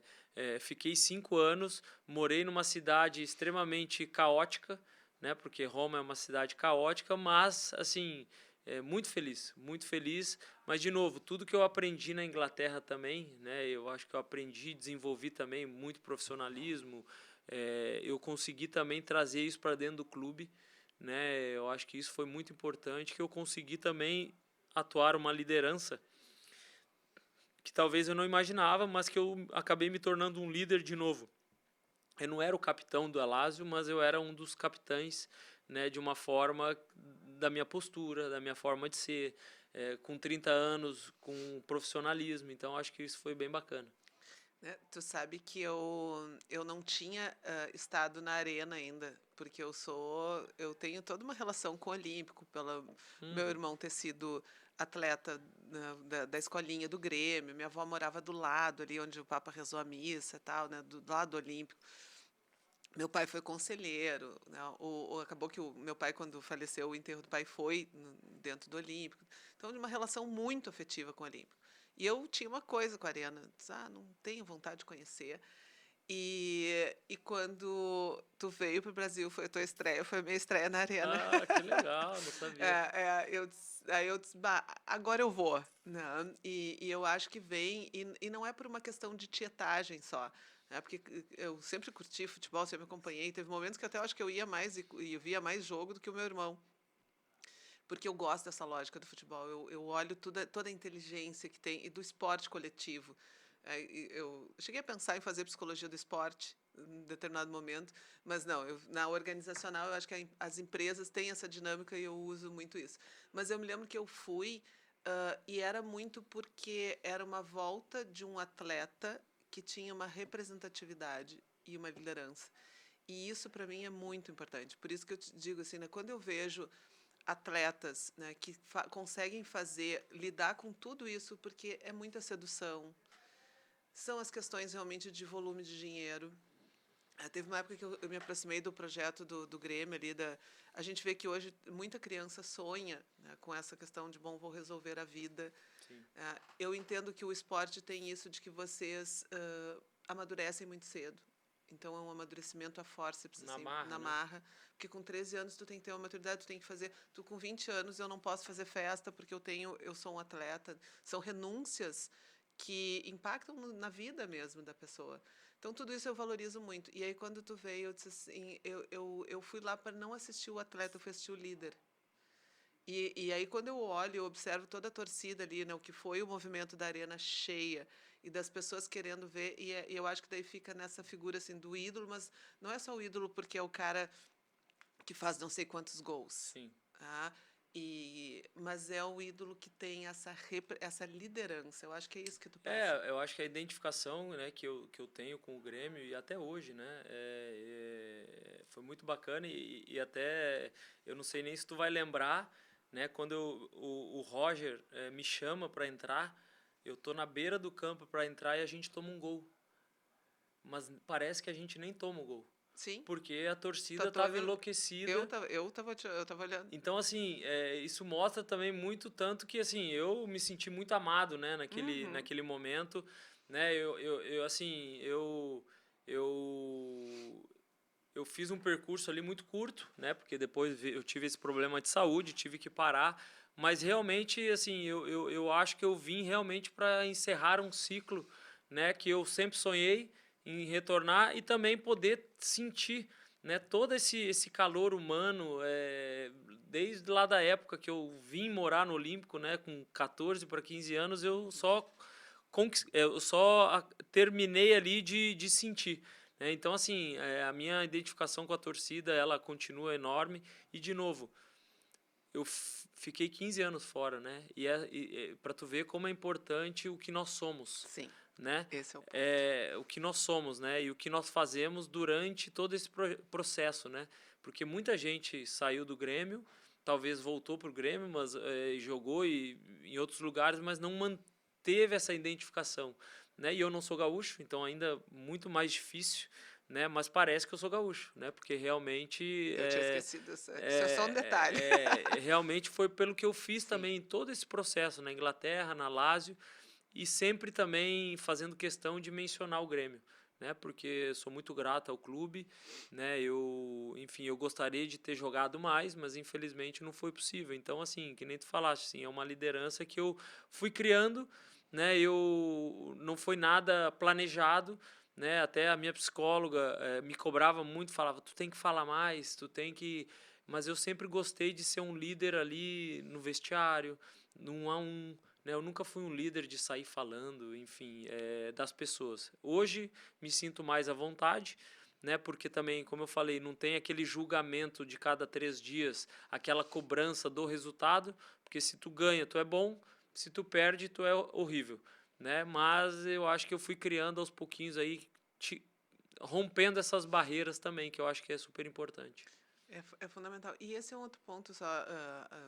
Fiquei 5 anos, morei numa cidade extremamente caótica, né? Porque Roma é uma cidade caótica, mas assim muito feliz. Mas de novo, tudo que eu aprendi na Inglaterra também, né? Eu acho que eu aprendi, desenvolvi também muito profissionalismo. Eu consegui também trazer isso para dentro do clube, né? Eu acho que isso foi muito importante, que eu consegui também atuar uma liderança que talvez eu não imaginava, mas que eu acabei me tornando um líder de novo. Eu não era o capitão do Alásio, mas eu era um dos capitães, né, de uma forma da minha postura, da minha forma de ser, com 30 anos, com profissionalismo. Então, acho que isso foi bem bacana. Né, tu sabe que eu não tinha estado na arena ainda, porque eu tenho toda uma relação com o Olímpico, pelo meu Uhum. irmão ter sido atleta da escolinha do Grêmio, minha avó morava do lado ali onde o Papa rezou a missa e tal, né, do lado do Olímpico. Meu pai foi conselheiro, né, acabou que o meu pai, quando faleceu, o enterro do pai foi dentro do Olímpico. Então, de uma relação muito afetiva com o Olímpico. E eu tinha uma coisa com a Arena, disse, não tenho vontade de conhecer. E quando tu veio para o Brasil, foi a tua estreia, foi a minha estreia na Arena. Ah, que legal, não sabia. Eu disse, aí eu disse, bah, agora eu vou, né? E eu acho que vem, e não é por uma questão de tietagem só, né? Porque eu sempre curti futebol, sempre acompanhei, teve momentos que até eu acho que eu ia mais e via mais jogo do que o meu irmão, porque eu gosto dessa lógica do futebol. Eu olho toda a inteligência que tem e do esporte coletivo. Eu cheguei a pensar em fazer psicologia do esporte em determinado momento, mas não, na organizacional eu acho que as empresas têm essa dinâmica e eu uso muito isso. Mas eu me lembro que eu fui e era muito porque era uma volta de um atleta que tinha uma representatividade e uma liderança. E isso para mim é muito importante. Por isso que eu te digo assim, né, quando eu vejo atletas, né, que conseguem lidar com tudo isso, porque é muita sedução, são as questões realmente de volume de dinheiro. Teve uma época que eu me aproximei do projeto do Grêmio ali, a gente vê que hoje muita criança sonha, né, com essa questão de, bom, vou resolver a vida. Sim. Eu entendo que o esporte tem isso de que vocês amadurecem muito cedo. Então é um amadurecimento a forceps, Na assim, marra, na né? marra. Porque com 13 anos tu tem que ter uma maturidade, tu tem que fazer. Tu com 20 anos eu não posso fazer festa porque eu sou um atleta. São renúncias que impactam na vida mesmo da pessoa. Então tudo isso eu valorizo muito. E aí quando tu veio, eu disse assim, eu fui lá para não assistir o atleta, eu fui assistir o líder. E aí, quando eu olho, eu observo toda a torcida ali, né, o que foi o movimento da arena cheia e das pessoas querendo ver, e eu acho que daí fica nessa figura assim do ídolo, mas não é só o ídolo porque é o cara que faz não sei quantos gols, Sim. tá? Mas é o ídolo que tem essa liderança. Eu acho que é isso que tu passa. Eu acho que a identificação, né, que eu tenho com o Grêmio e até hoje, né, foi muito bacana e até eu não sei nem se tu vai lembrar, né, quando o Roger me chama para entrar, eu tô na beira do campo para entrar e a gente toma um gol, mas parece que a gente nem toma o gol, Sim, porque a tá torcida tava todo. enlouquecida. Eu tava olhando. Então, assim, isso mostra também muito tanto que, assim, eu me senti muito amado, né, Uhum. naquele momento, né, assim, eu, eu fiz um percurso ali muito curto, né, porque depois eu tive esse problema de saúde, tive que parar, mas realmente, assim, eu acho que eu vim realmente para encerrar um ciclo, né, que eu sempre sonhei em retornar e também poder sentir, né, todo esse calor humano, desde lá da época que eu vim morar no Olímpico, né, com 14 para 15 anos, eu só terminei ali de sentir, né? Então, assim, a minha identificação com a torcida, ela continua enorme. E, de novo, eu fiquei 15 anos fora, né? Para tu ver como é importante o que nós somos, Sim, né? esse é o ponto. O que nós somos, né? E o que nós fazemos durante todo esse processo, né? Porque muita gente saiu do Grêmio, talvez voltou para o Grêmio, mas jogou em outros lugares, mas não manteve essa identificação, né? E eu não sou gaúcho, então ainda muito mais difícil, né? Mas parece que eu sou gaúcho, né? Porque realmente Eu tinha esquecido isso é só um detalhe. realmente foi pelo que eu fiz Sim. também em todo esse processo na Inglaterra, na Lazio e sempre também fazendo questão de mencionar o Grêmio, né? Porque sou muito grato ao clube, né? Enfim, eu gostaria de ter jogado mais, mas infelizmente não foi possível. Então, assim, que nem tu falaste, assim, é uma liderança que eu fui criando, né? Eu não foi nada planejado, né? Até a minha psicóloga me cobrava muito, falava, tu tem que falar mais, tu tem que... Mas eu sempre gostei de ser um líder ali no vestiário, no 1 a 1, né? Eu nunca fui um líder de sair falando, enfim, das pessoas. Hoje me sinto mais à vontade, né? Porque também, como eu falei, não tem aquele julgamento de cada 3 dias, aquela cobrança do resultado, porque se tu ganha, tu é bom, se tu perde, tu é horrível, né? Mas eu acho que eu fui criando aos pouquinhos aí, rompendo essas barreiras também, que eu acho que é super importante. É fundamental. E esse é um outro ponto só,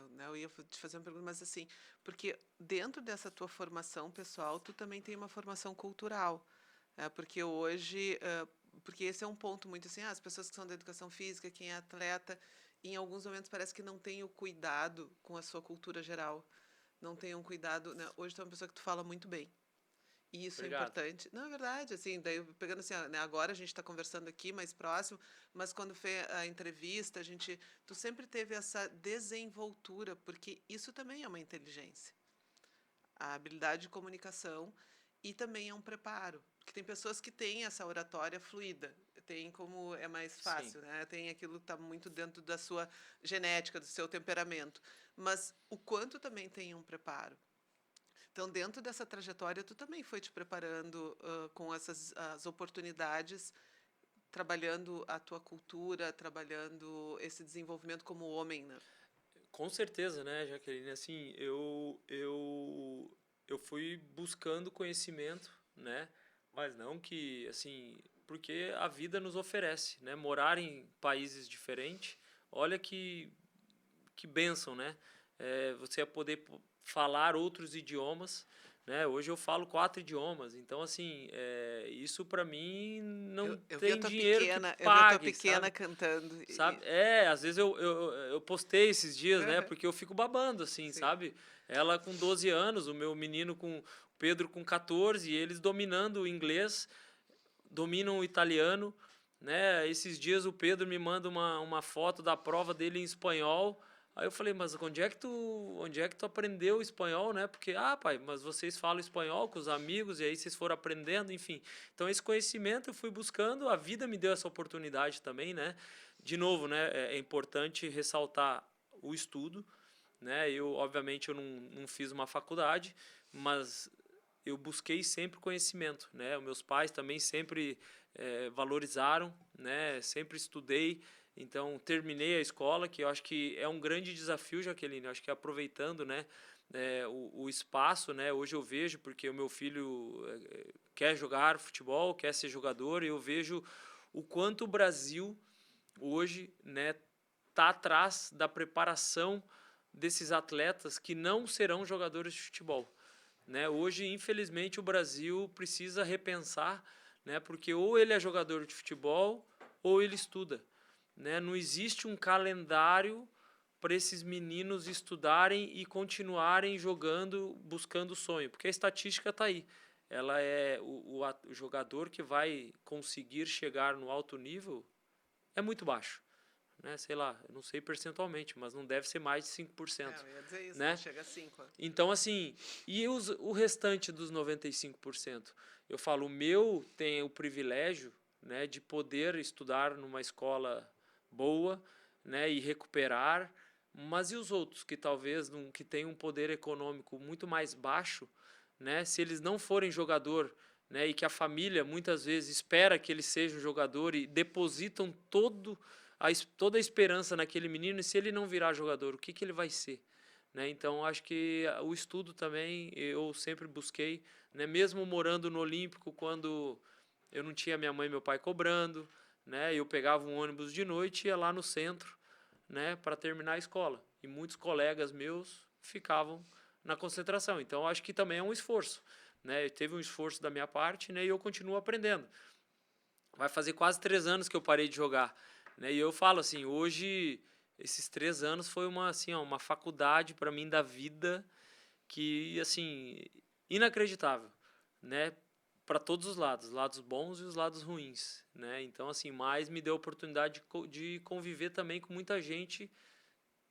né, eu ia te fazer uma pergunta, mas assim, porque dentro dessa tua formação pessoal, tu também tem uma formação cultural, porque hoje, porque esse é um ponto muito assim, as pessoas que são da educação física, quem é atleta, em alguns momentos parece que não tem o cuidado com a sua cultura geral, não tem um cuidado, né? Hoje tu é uma pessoa que tu fala muito bem, E isso é Obrigado. importante. Não, é verdade, assim, daí pegando assim, né, agora a gente está conversando aqui mais próximo, mas quando foi a entrevista, tu sempre teve essa desenvoltura, porque isso também é uma inteligência. A habilidade de comunicação e também é um preparo, porque tem pessoas que têm essa oratória fluida, tem como é mais Sim. fácil, né? Tem aquilo que está muito dentro da sua genética, do seu temperamento, mas o quanto também tem um preparo. Então, dentro dessa trajetória, tu também foi te preparando com essas as oportunidades, trabalhando a tua cultura, trabalhando esse desenvolvimento como homem, né? Com certeza, né, Jaqueline? Assim, eu fui buscando conhecimento, né? Mas não que, assim, porque a vida nos oferece, né? Morar em países diferentes, olha que bênção, né? Você poder falar outros idiomas, né? Hoje eu falo 4 idiomas, então, assim, isso para mim não Eu vi a tem tua dinheiro que pequena, eu vi a tua pague, pequena sabe? cantando. Sabe? Às vezes eu postei esses dias, né? Aham, Porque eu fico babando, assim, sim. sabe? Ela com 12 anos, o meu menino com o Pedro com 14, e eles dominando o inglês, dominam o italiano, né? Esses dias o Pedro me manda uma foto da prova dele em espanhol. Aí eu falei, mas onde é que tu aprendeu espanhol, né? Porque, pai, mas vocês falam espanhol com os amigos e aí vocês foram aprendendo, enfim. Então esse conhecimento eu fui buscando, a vida me deu essa oportunidade também, né? De novo, né? É importante ressaltar o estudo, né? Obviamente, eu não fiz uma faculdade, mas eu busquei sempre conhecimento, né? Os meus pais também sempre valorizaram, né? Sempre estudei, então terminei a escola, que eu acho que é um grande desafio, Jaqueline. Eu acho que aproveitando, né? O espaço, né? Hoje eu vejo, porque o meu filho quer jogar futebol, quer ser jogador, e eu vejo o quanto o Brasil hoje, né, tá atrás da preparação desses atletas que não serão jogadores de futebol, né? Hoje, infelizmente, o Brasil precisa repensar, né, porque ou ele é jogador de futebol ou ele estuda, né? Não existe um calendário para esses meninos estudarem e continuarem jogando, buscando o sonho, porque a estatística está aí. Ela é o jogador que vai conseguir chegar no alto nível é muito baixo, né? Sei lá, eu não sei percentualmente, mas não deve ser mais de 5%, Eu ia dizer isso, não né? chega a 5. Então, assim, e o restante dos 95%? Eu falo, o meu tem o privilégio, né, de poder estudar numa escola boa, né, e recuperar, mas e os outros que talvez não, que têm um poder econômico muito mais baixo, né, se eles não forem jogador, né, e que a família muitas vezes espera que ele seja um jogador e depositam toda a esperança naquele menino, e se ele não virar jogador, o que, que ele vai ser? Né? Então, acho que o estudo também eu sempre busquei, né? Mesmo morando no Olímpico, quando eu não tinha minha mãe e meu pai cobrando, né? Eu pegava um ônibus de noite e ia lá no centro, né? Para terminar a escola. E muitos colegas meus ficavam na concentração. Então, acho que também é um esforço, né? Teve um esforço da minha parte, né? E eu continuo aprendendo. Vai fazer quase 3 anos que eu parei de jogar, né? E eu falo assim, hoje esses 3 anos foi assim, uma faculdade para mim da vida que, assim, inacreditável, né? Para todos os lados bons e os lados ruins, né? Então, assim, mais me deu a oportunidade de conviver também com muita gente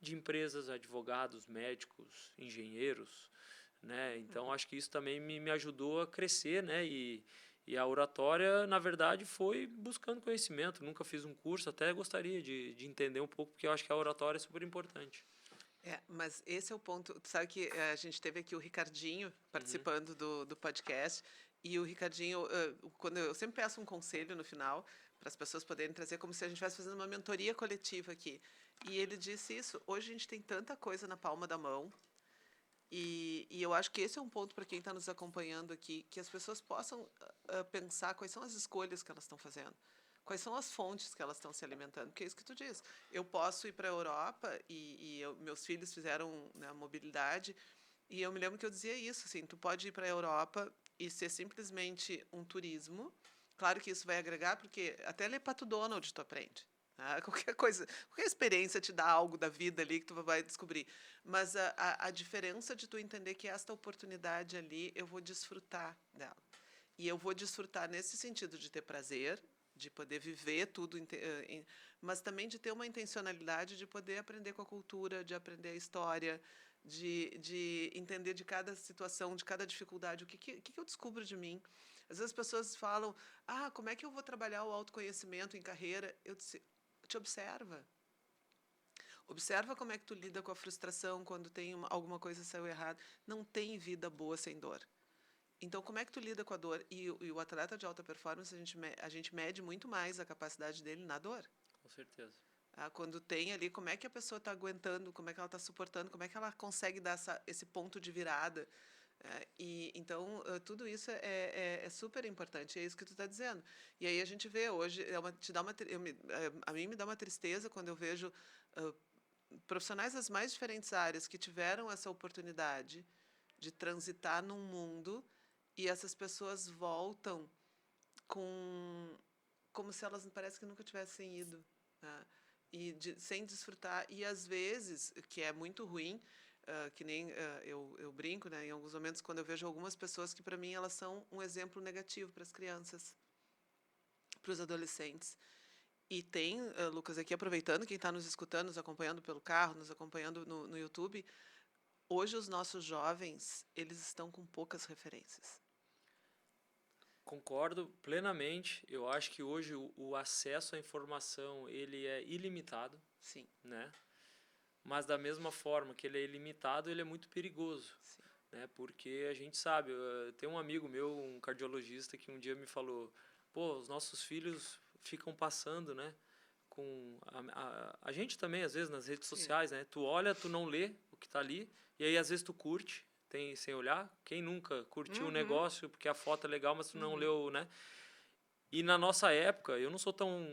de empresas, advogados, médicos, engenheiros, né? Então, acho que isso também me ajudou a crescer, né? E a oratória, na verdade, foi buscando conhecimento. Nunca fiz um curso, até gostaria de entender um pouco, porque eu acho que a oratória é super importante. Mas esse é o ponto. Tu sabe que a gente teve aqui o Ricardinho Uhum, participando do podcast, e o Ricardinho, quando eu sempre peço um conselho no final, para as pessoas poderem trazer, como se a gente estivesse fazendo uma mentoria coletiva aqui. E ele disse isso: hoje a gente tem tanta coisa na palma da mão, e eu acho que esse é um ponto para quem está nos acompanhando aqui, que as pessoas possam pensar quais são as escolhas que elas estão fazendo. Quais são as fontes que elas estão se alimentando? Porque é isso que tu diz. Eu posso ir para a Europa meus filhos fizeram, né, mobilidade, e eu me lembro que eu dizia isso, assim, tu pode ir para a Europa e ser simplesmente um turismo. Claro que isso vai agregar, porque até ler Pato Donald tu aprende. Né? Qualquer coisa, qualquer experiência te dá algo da vida ali que tu vai descobrir. Mas a diferença de tu entender que esta oportunidade ali, eu vou desfrutar dela. E eu vou desfrutar nesse sentido de ter prazer, de poder viver tudo, mas também de ter uma intencionalidade de poder aprender com a cultura, de aprender a história, de entender de cada situação, de cada dificuldade, o que eu descubro de mim. Às vezes as pessoas falam, como é que eu vou trabalhar o autoconhecimento em carreira? Eu disse, te observa. Observa como é que tu lida com a frustração quando tem alguma coisa que saiu errado. Não tem vida boa sem dor. Então, como é que tu lida com a dor? E o atleta de alta performance, a gente mede muito mais a capacidade dele na dor. Com certeza. Quando tem ali, como é que a pessoa está aguentando, como é que ela está suportando, como é que ela consegue dar esse ponto de virada. Então, tudo isso é super importante, é isso que tu está dizendo. E aí a gente vê hoje, a mim me dá uma tristeza quando eu vejo profissionais das mais diferentes áreas que tiveram essa oportunidade de transitar num mundo e essas pessoas voltam como se elas parece que nunca tivessem ido, né? Sem desfrutar. E às vezes, que é muito ruim, que nem eu brinco, né, em alguns momentos, quando eu vejo algumas pessoas que, para mim, elas são um exemplo negativo para as crianças, para os adolescentes. E tem, Lucas, aqui aproveitando, quem está nos escutando, nos acompanhando pelo carro, nos acompanhando no YouTube, hoje os nossos jovens, eles estão com poucas referências. Concordo plenamente. Eu acho que hoje o acesso à informação ele é ilimitado. Sim. Né? Mas da mesma forma que ele é ilimitado, ele é muito perigoso. Sim. Né? Porque a gente sabe, tem um amigo meu, um cardiologista, que um dia me falou, os nossos filhos ficam passando, né? Com a gente também, às vezes, nas redes Sim. sociais, né? Tu olha, tu não lê o que está ali, e aí às vezes tu curte, sem olhar. Quem nunca curtiu um negócio porque a foto é legal, mas tu não leu, né? E na nossa época, eu não sou tão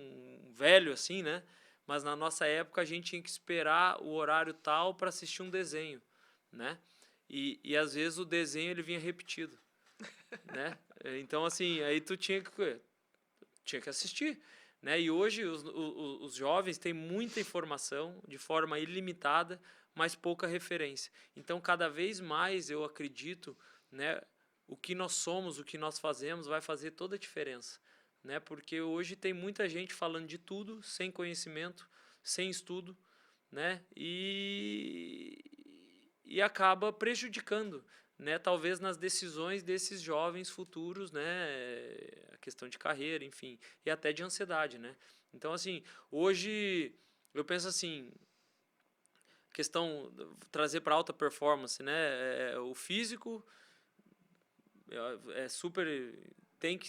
velho assim, né? Mas na nossa época a gente tinha que esperar o horário tal para assistir um desenho, né? E às vezes o desenho ele vinha repetido, né? Então assim, aí tu tinha que assistir, né? E hoje os jovens têm muita informação de forma ilimitada, mas pouca referência. Então cada vez mais eu acredito, né? O que nós somos, o que nós fazemos vai fazer toda a diferença. Né? Porque hoje tem muita gente falando de tudo, sem conhecimento, sem estudo, né? E acaba prejudicando, né? Talvez nas decisões desses jovens futuros, né? A questão de carreira, enfim, e até de ansiedade, né? Então, assim, hoje eu penso assim, questão trazer para alta performance, né? O físico é super tem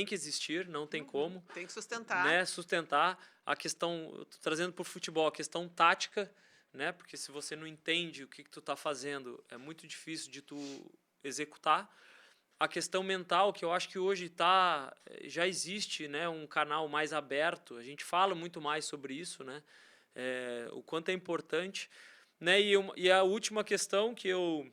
que existir, não tem como. Tem que sustentar. Né, sustentar a questão, trazendo para o futebol, a questão tática, né, porque se você não entende o que tu está fazendo, é muito difícil de tu executar. A questão mental, que eu acho que hoje já existe, né, um canal mais aberto, a gente fala muito mais sobre isso, né, o quanto é importante. Né, e a última questão que eu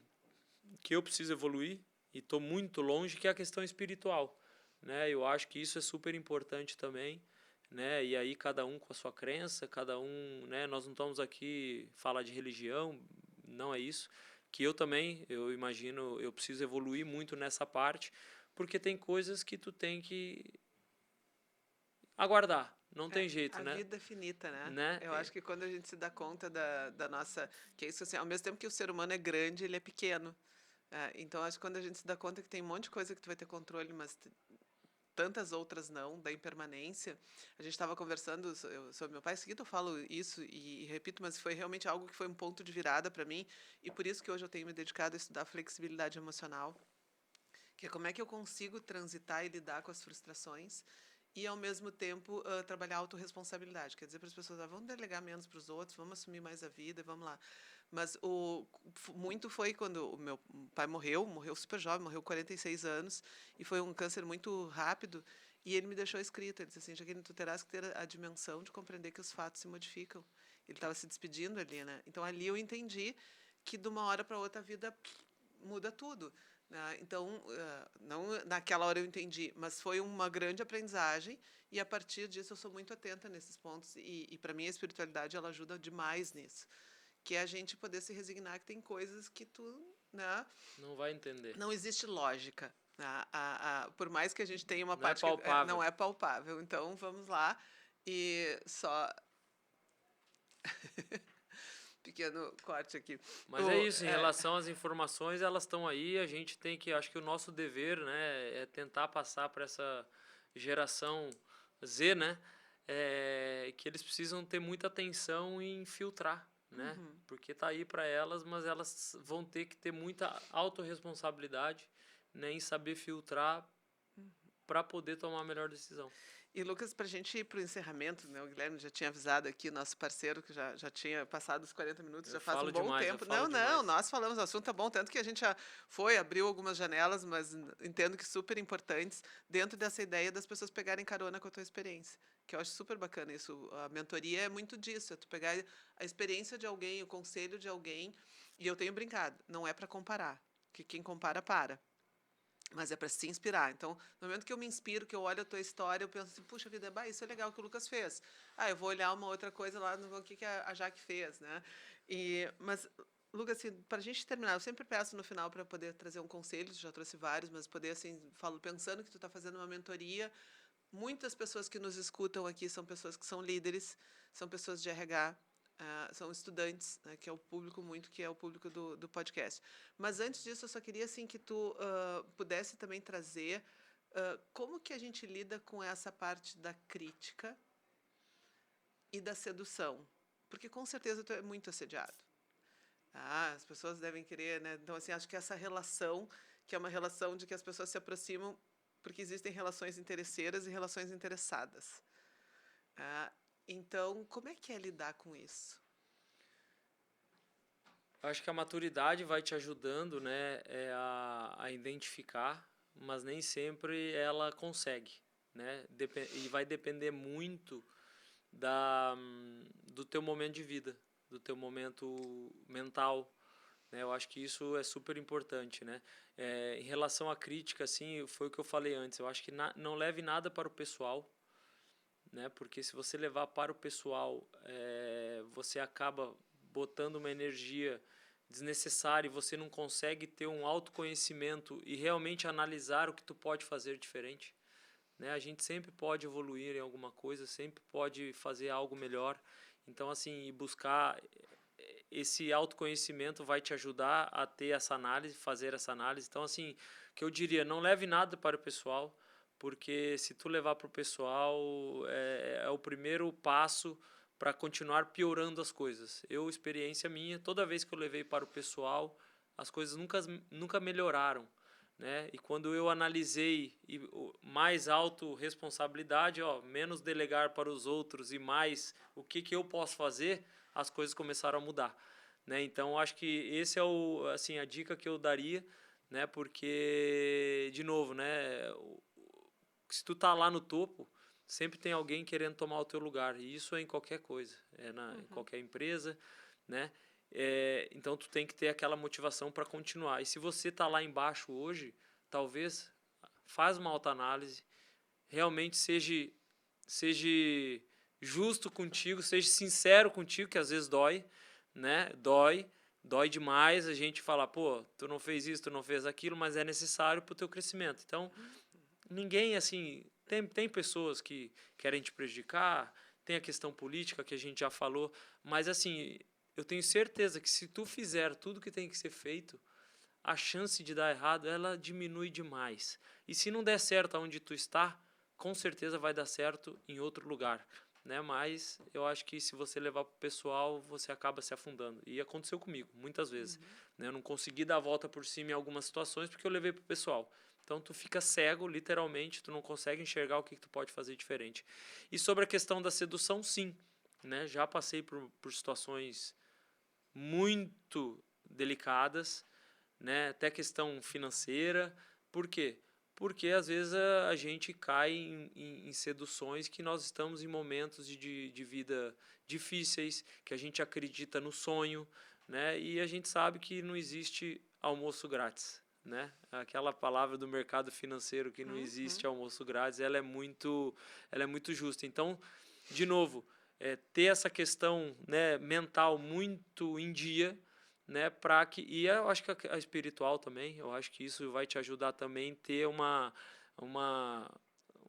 preciso evoluir, e estou muito longe, que é a questão espiritual. Né? Eu acho que isso é super importante também, né? E aí cada um com a sua crença, cada um, né? Nós não estamos aqui falar de religião, não é isso. Que eu também, eu imagino, eu preciso evoluir muito nessa parte, porque tem coisas que tu tem que aguardar, não tem jeito, né? A vida é finita, né? Eu acho que quando a gente se dá conta da nossa... Que é isso assim, ao mesmo tempo que o ser humano é grande, ele é pequeno. Então, acho que quando a gente se dá conta que tem um monte de coisa que tu vai ter controle, mas tantas outras não, da impermanência. A gente estava conversando sobre meu pai, seguido eu falo isso e repito, mas foi realmente algo que foi um ponto de virada para mim, e por isso que hoje eu tenho me dedicado a estudar flexibilidade emocional, que é como é que eu consigo transitar e lidar com as frustrações e, ao mesmo tempo, trabalhar a autorresponsabilidade. Quer dizer para as pessoas, vamos delegar menos para os outros, vamos assumir mais a vida, vamos lá. Mas muito foi quando o meu pai morreu super jovem, morreu 46 anos, e foi um câncer muito rápido, e ele me deixou escrito, ele disse assim, Jaqueline, tu terás que ter a dimensão de compreender que os fatos se modificam. Ele estava se despedindo ali, né? Então, ali eu entendi que, de uma hora para outra, a vida muda tudo. Então, não naquela hora eu entendi, mas foi uma grande aprendizagem, e a partir disso eu sou muito atenta nesses pontos, e para mim a espiritualidade ela ajuda demais nisso, que é a gente poder se resignar que tem coisas que tu, né, não vai entender. não existe lógica, Por mais que a gente tenha uma Não é parte que não palpável. é palpável. Então, vamos lá. E só pequeno corte aqui. Mas é isso, em relação às informações, elas estão aí, a gente tem que, acho que o nosso dever, né, é tentar passar para essa geração Z, né, que eles precisam ter muita atenção em filtrar, né, porque tá aí para elas, mas elas vão ter que ter muita autorresponsabilidade, né, em saber filtrar para poder tomar a melhor decisão. E, Lucas, para a gente ir para o encerramento, né, o Guilherme já tinha avisado aqui, nosso parceiro, que já tinha passado os 40 minutos, Eu já faz um falo bom demais, eu tempo. falo Não, não, demais. nós falamos, o assunto é bom, tanto que a gente já foi, abriu algumas janelas, mas entendo que super importantes dentro dessa ideia das pessoas pegarem carona com a tua experiência, que eu acho super bacana isso. A mentoria é muito disso, é tu pegar a experiência de alguém, o conselho de alguém, e eu tenho brincado, não é para comparar, que quem compara, para. Mas é para se inspirar. Então, no momento que eu me inspiro, que eu olho a tua história, eu penso assim, puxa vida, bah, isso é legal que o Lucas fez. Ah, eu vou olhar uma outra coisa lá no que a Jaque fez, né? Mas, Lucas, assim, para a gente terminar, eu sempre peço no final para poder trazer um conselho, já trouxe vários, mas poder, assim, falo, pensando que tu está fazendo uma mentoria, muitas pessoas que nos escutam aqui são pessoas que são líderes, são pessoas de RH, são estudantes, né, que é o público muito, que é o público do podcast. Mas antes disso, eu só queria assim que tu pudesse também trazer como que a gente lida com essa parte da crítica e da sedução, porque com certeza tu é muito assediado. As pessoas devem querer, né? Então assim, acho que essa relação, que é uma relação de que as pessoas se aproximam porque existem relações interesseiras e relações interessadas. Ah, então, como é que é lidar com isso? Acho que a maturidade vai te ajudando, né, a identificar, mas nem sempre ela consegue, né? E vai depender muito do teu momento de vida, do teu momento mental, né? Eu acho que isso é super importante, né? Em relação à crítica, assim, foi o que eu falei antes. Eu acho que não leve nada para o pessoal, né? Porque se você levar para o pessoal, você acaba botando uma energia desnecessária e você não consegue ter um autoconhecimento e realmente analisar o que tu pode fazer diferente, né? A gente sempre pode evoluir em alguma coisa, sempre pode fazer algo melhor. Então, assim, buscar esse autoconhecimento vai te ajudar a ter essa análise, fazer essa análise. Então, assim, o que eu diria, não leve nada para o pessoal, porque se tu levar para o pessoal, é o primeiro passo para continuar piorando as coisas. Experiência minha, toda vez que eu levei para o pessoal, as coisas nunca melhoraram, né? E quando eu analisei mais autorresponsabilidade, menos delegar para os outros e mais o que eu posso fazer, as coisas começaram a mudar, né? Então acho que esse é assim, a dica que eu daria, né? Porque de novo, né, se tu tá lá no topo, sempre tem alguém querendo tomar o teu lugar, e isso é em qualquer coisa, em qualquer empresa, né? Então tu tem que ter aquela motivação para continuar. E se você tá lá embaixo hoje, talvez faz uma autoanálise, realmente seja justo contigo, seja sincero contigo, que às vezes dói, né? Dói demais a gente falar, pô, tu não fez isso, tu não fez aquilo, mas é necessário para o teu crescimento. Então, ninguém, assim, tem pessoas que querem te prejudicar, tem a questão política que a gente já falou, mas assim, eu tenho certeza que se tu fizer tudo que tem que ser feito, a chance de dar errado, ela diminui demais. E se não der certo onde tu está, com certeza vai dar certo em outro lugar, né? Mas eu acho que se você levar pro pessoal, você acaba se afundando. E aconteceu comigo, muitas vezes, né? Eu não consegui dar a volta por cima em algumas situações porque eu levei pro pessoal. Então tu fica cego, literalmente, tu não consegue enxergar o que tu pode fazer diferente. E sobre a questão da sedução, sim, né? Já passei por situações muito delicadas, né? Até questão financeira. Por quê? Porque às vezes a gente cai em seduções que nós estamos em momentos de vida difíceis, que a gente acredita no sonho, né? E a gente sabe que não existe almoço grátis, né? Aquela palavra do mercado financeiro que não existe almoço grátis, ela é muito justa. Então, de novo, ter essa questão, né, mental muito em dia, né, para que e eu acho que a espiritual também, eu acho que isso vai te ajudar também ter uma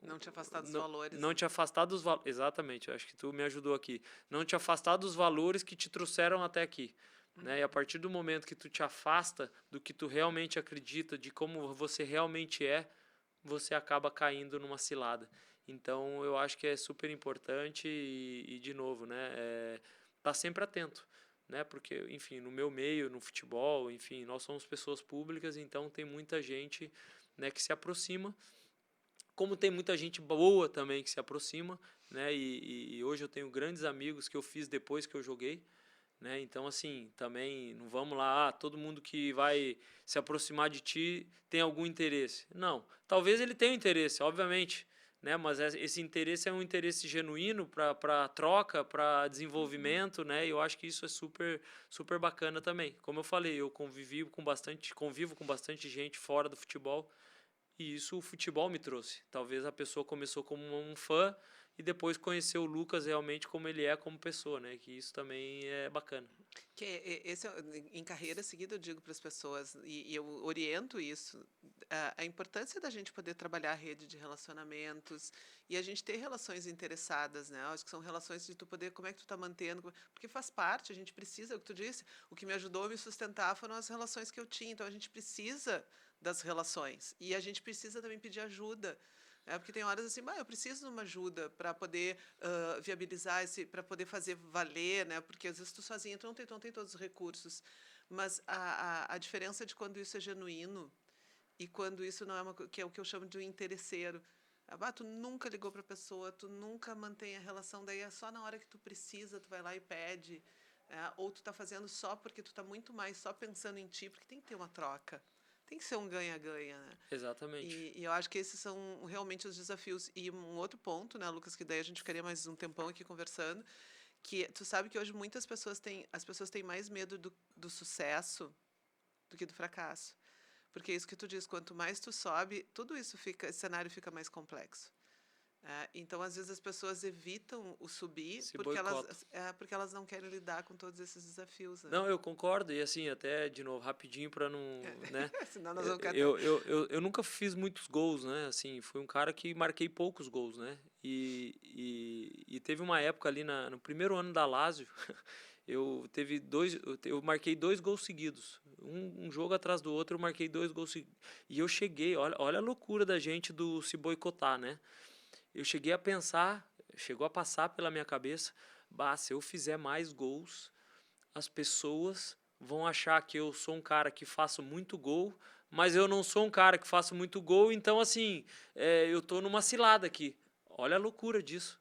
Não te afastar dos não, valores, não né? te afastar dos valores. Exatamente, eu acho que tu me ajudou aqui. Não te afastar dos valores que te trouxeram até aqui. Né? E a partir do momento que tu te afasta do que tu realmente acredita, de como você realmente é, você acaba caindo numa cilada. Então, eu acho que é super importante de novo, né, tá sempre atento, né, porque, enfim, no meu meio, no futebol, enfim, nós somos pessoas públicas, então tem muita gente, né, que se aproxima, como tem muita gente boa também que se aproxima, né, e hoje eu tenho grandes amigos que eu fiz depois que eu joguei, né? Então, assim, também não vamos lá, todo mundo que vai se aproximar de ti tem algum interesse. Não, talvez ele tenha interesse, obviamente, né? Mas esse interesse é um interesse genuíno para troca, para desenvolvimento, né? E eu acho que isso é super bacana também. Como eu falei, eu convivo com bastante gente fora do futebol e isso o futebol me trouxe. Talvez a pessoa começou como um fã e depois conheceu o Lucas realmente como ele é como pessoa, né? Que isso também é bacana. Esse em carreira seguida eu digo para as pessoas e eu oriento isso a importância da gente poder trabalhar a rede de relacionamentos e a gente ter relações interessadas, né? Acho que são relações de tu poder como é que tu está mantendo, porque faz parte, a gente precisa, é o que tu disse, o que me ajudou a me sustentar foram as relações que eu tinha, então a gente precisa das relações e a gente precisa também pedir ajuda. Porque tem horas assim, eu preciso de uma ajuda para poder viabilizar esse, para poder fazer valer, né? Porque às vezes tu sozinha tu não tem todos os recursos, mas a diferença de quando isso é genuíno e quando isso não é que é o que eu chamo de um interesseiro. Tu nunca ligou para a pessoa, tu nunca mantém a relação, daí é só na hora que tu precisa, tu vai lá e pede, ou tu tá fazendo só porque tu tá muito mais só pensando em ti, porque tem que ter uma troca. Tem que ser um ganha-ganha, né? Exatamente. E eu acho que esses são realmente os desafios. E um outro ponto, né, Lucas, que daí a gente ficaria mais um tempão aqui conversando, que tu sabe que hoje muitas pessoas têm, as pessoas têm mais medo do sucesso do que do fracasso. Porque é isso que tu diz, quanto mais tu sobe, tudo isso fica, esse cenário fica mais complexo. Então, às vezes, as pessoas evitam o subir Se boicota. porque elas não querem lidar com todos esses desafios, né? Não, eu concordo, e assim, até de novo, rapidinho para não, né? Senão nós vamos ficar até... Eu nunca fiz muitos gols, né? Assim, fui um cara que marquei poucos gols, né? E teve uma época ali no primeiro ano da Lazio, eu marquei 2 gols seguidos. Um jogo atrás do outro, eu marquei 2 gols seguidos. E eu cheguei, olha a loucura da gente do se boicotar, né? Eu cheguei a pensar, chegou a passar pela minha cabeça, se eu fizer mais gols, as pessoas vão achar que eu sou um cara que faço muito gol, mas eu não sou um cara que faço muito gol, então assim, eu tô numa cilada aqui. Olha a loucura disso,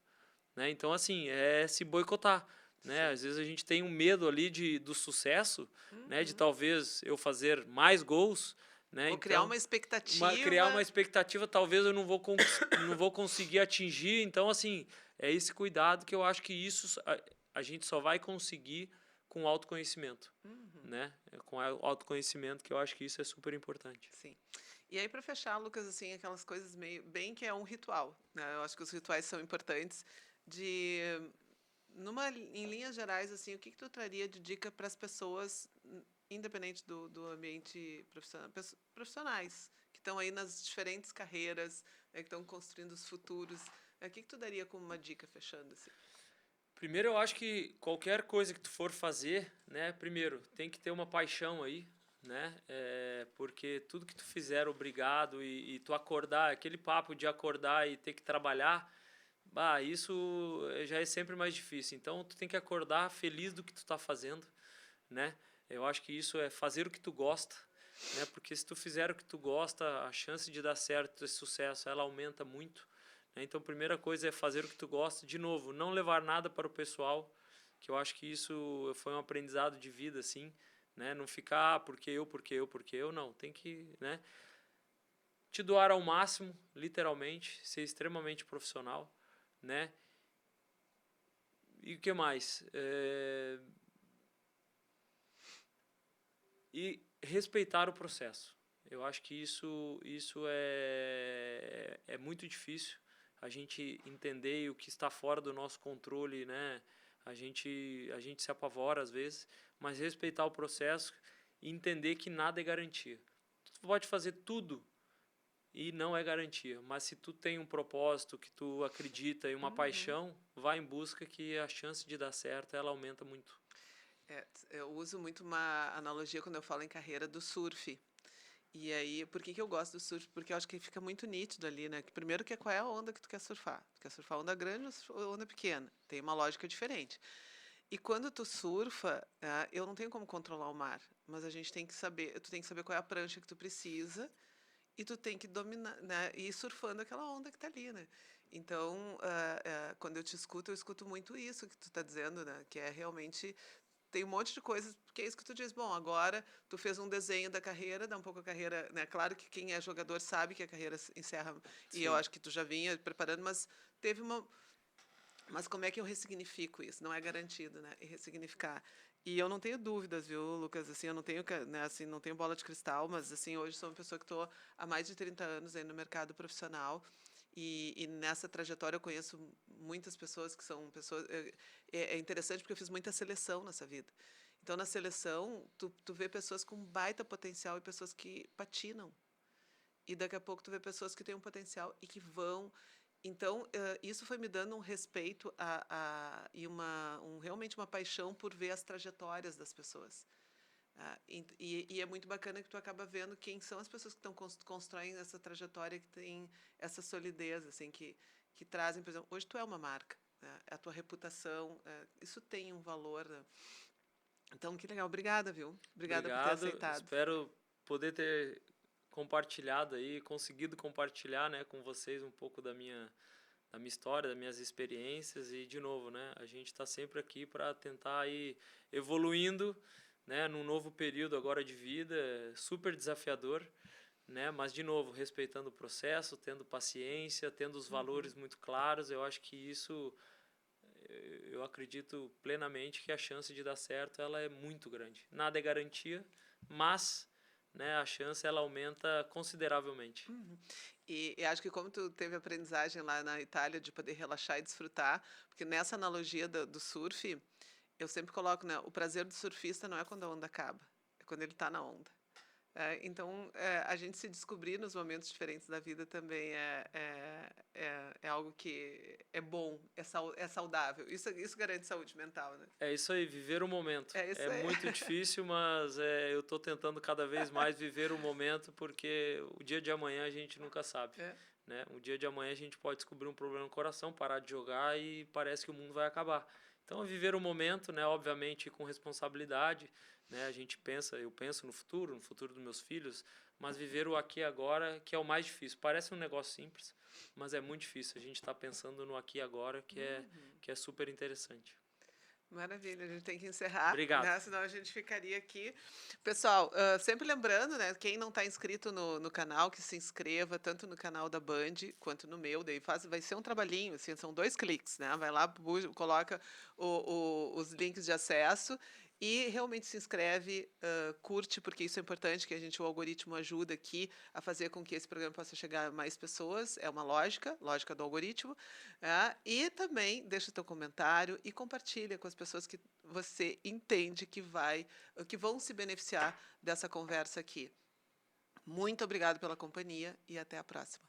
né? Então assim, é se boicotar, né? Sim. Às vezes a gente tem um medo ali do sucesso, né? De Uhum. talvez eu fazer mais gols, né? Ou criar Então uma criar uma expectativa. expectativa, talvez eu não vou conseguir atingir. Então, assim, é esse cuidado que eu acho que isso a gente só vai conseguir com autoconhecimento, Uhum. né? É com autoconhecimento que eu acho que isso é super importante. Sim. E aí, para fechar, Lucas, assim, aquelas coisas meio bem que é um ritual, né? Eu acho que os rituais são importantes de em linhas gerais, assim, o que tu traria de dica para as pessoas, independente do ambiente profissional, profissionais que estão aí nas diferentes carreiras, né, que estão construindo os futuros, o que tu daria como uma dica fechando assim? Primeiro, eu acho que qualquer coisa que tu for fazer, né? Primeiro, tem que ter uma paixão aí, né? Porque tudo que tu fizer obrigado e tu acordar, aquele papo de acordar e ter que trabalhar, isso já é sempre mais difícil. Então, tu tem que acordar feliz do que tu tá fazendo, né? Eu acho que isso é fazer o que tu gosta, né? Porque se tu fizer o que tu gosta, a chance de dar certo, esse sucesso, ela aumenta muito, né? Então, a primeira coisa é fazer o que tu gosta. De novo, não levar nada para o pessoal, que eu acho que isso foi um aprendizado de vida, assim, né? Não ficar porque eu, não. Tem que, né? Te doar ao máximo, literalmente, ser extremamente profissional, né? E o que mais? E respeitar o processo. Eu acho que isso é muito difícil, a gente entender o que está fora do nosso controle, né? A gente se apavora às vezes, mas respeitar o processo e entender que nada é garantia. Tu pode fazer tudo e não é garantia, mas se tu tem um propósito, que tu acredita e uma paixão, vai em busca, que a chance de dar certo, ela aumenta muito. Eu uso muito uma analogia quando eu falo em carreira do surf. E aí, por que eu gosto do surf? Porque eu acho que fica muito nítido ali, né? Que primeiro que qual é a onda que tu quer surfar? Tu quer surfar onda grande ou onda pequena? Tem uma lógica diferente. E quando tu surfa, eu não tenho como controlar o mar, mas a gente tem que saber, tu tem que saber qual é a prancha que tu precisa e tu tem que dominar, né? E ir surfando aquela onda que tá ali, né? Então, quando eu te escuto, eu escuto muito isso que tu está dizendo, né? Que é realmente tem um monte de coisas, porque é isso que tu diz, bom, agora tu fez um desenho da carreira, dá um pouco a carreira, né? Claro que quem é jogador sabe que a carreira encerra, e eu Sim. acho que tu já vinha preparando, mas teve uma. Mas como é que eu ressignifico isso? Não é garantido, né? E ressignificar. E eu não tenho dúvidas, viu, Lucas? Assim, eu não tenho, né, assim, não tenho bola de cristal, mas assim, hoje sou uma pessoa que estou há mais de 30 anos aí no mercado profissional. E nessa trajetória eu conheço muitas pessoas que são pessoas. É interessante porque eu fiz muita seleção nessa vida. Então, na seleção, tu vê pessoas com baita potencial e pessoas que patinam. E daqui a pouco tu vê pessoas que têm um potencial e que vão. Então, isso foi me dando um respeito e realmente uma paixão por ver as trajetórias das pessoas. E é muito bacana que tu acaba vendo quem são as pessoas que constroem essa trajetória, que tem essa solidez, assim, que trazem, por exemplo, hoje tu é uma marca, né? A tua reputação, isso tem um valor, né? Então, que legal. Obrigada, viu? Obrigada por ter Obrigado. aceitado. Espero poder ter compartilhado aí, conseguido compartilhar, né, com vocês um pouco da minha história, das minhas experiências. E, de novo, né, a gente está sempre aqui para tentar ir evoluindo, né, num novo período agora de vida, super desafiador, né, mas, de novo, respeitando o processo, tendo paciência, tendo os valores muito claros. Eu acho que isso, eu acredito plenamente que a chance de dar certo, ela é muito grande. Nada é garantia, mas, né, a chance, ela aumenta consideravelmente. E acho que como tu teve aprendizagem lá na Itália de poder relaxar e desfrutar, porque nessa analogia do surf, eu sempre coloco, né, o prazer do surfista não é quando a onda acaba, é quando ele está na onda. Então, a gente se descobrir nos momentos diferentes da vida também é algo que é bom, é saudável. Isso garante saúde mental, né? É isso aí, viver o momento. É isso É aí. muito difícil, mas eu estou tentando cada vez mais viver o momento, porque o dia de amanhã a gente nunca sabe. É. Né? O dia de amanhã a gente pode descobrir um problema no coração, parar de jogar e parece que o mundo vai acabar. Então, viver o momento, né, obviamente com responsabilidade, né, eu penso no futuro dos meus filhos, mas viver o aqui e agora, que é o mais difícil. Parece um negócio simples, mas é muito difícil. A gente está pensando no aqui e agora, que é super interessante. Maravilha, a gente tem que encerrar, Obrigado. né? Senão a gente ficaria aqui. Pessoal, sempre lembrando, né? Quem não está inscrito no canal, que se inscreva, tanto no canal da Band quanto no meu. Daí vai ser um trabalhinho, assim, são 2 cliques, né? Vai lá, coloca os links de acesso e realmente se inscreve, curte, porque isso é importante, que o algoritmo ajuda aqui a fazer com que esse programa possa chegar a mais pessoas. É uma lógica do algoritmo. E também deixa o teu comentário e compartilha com as pessoas que você entende que vão se beneficiar dessa conversa aqui. Muito obrigado pela companhia e até a próxima.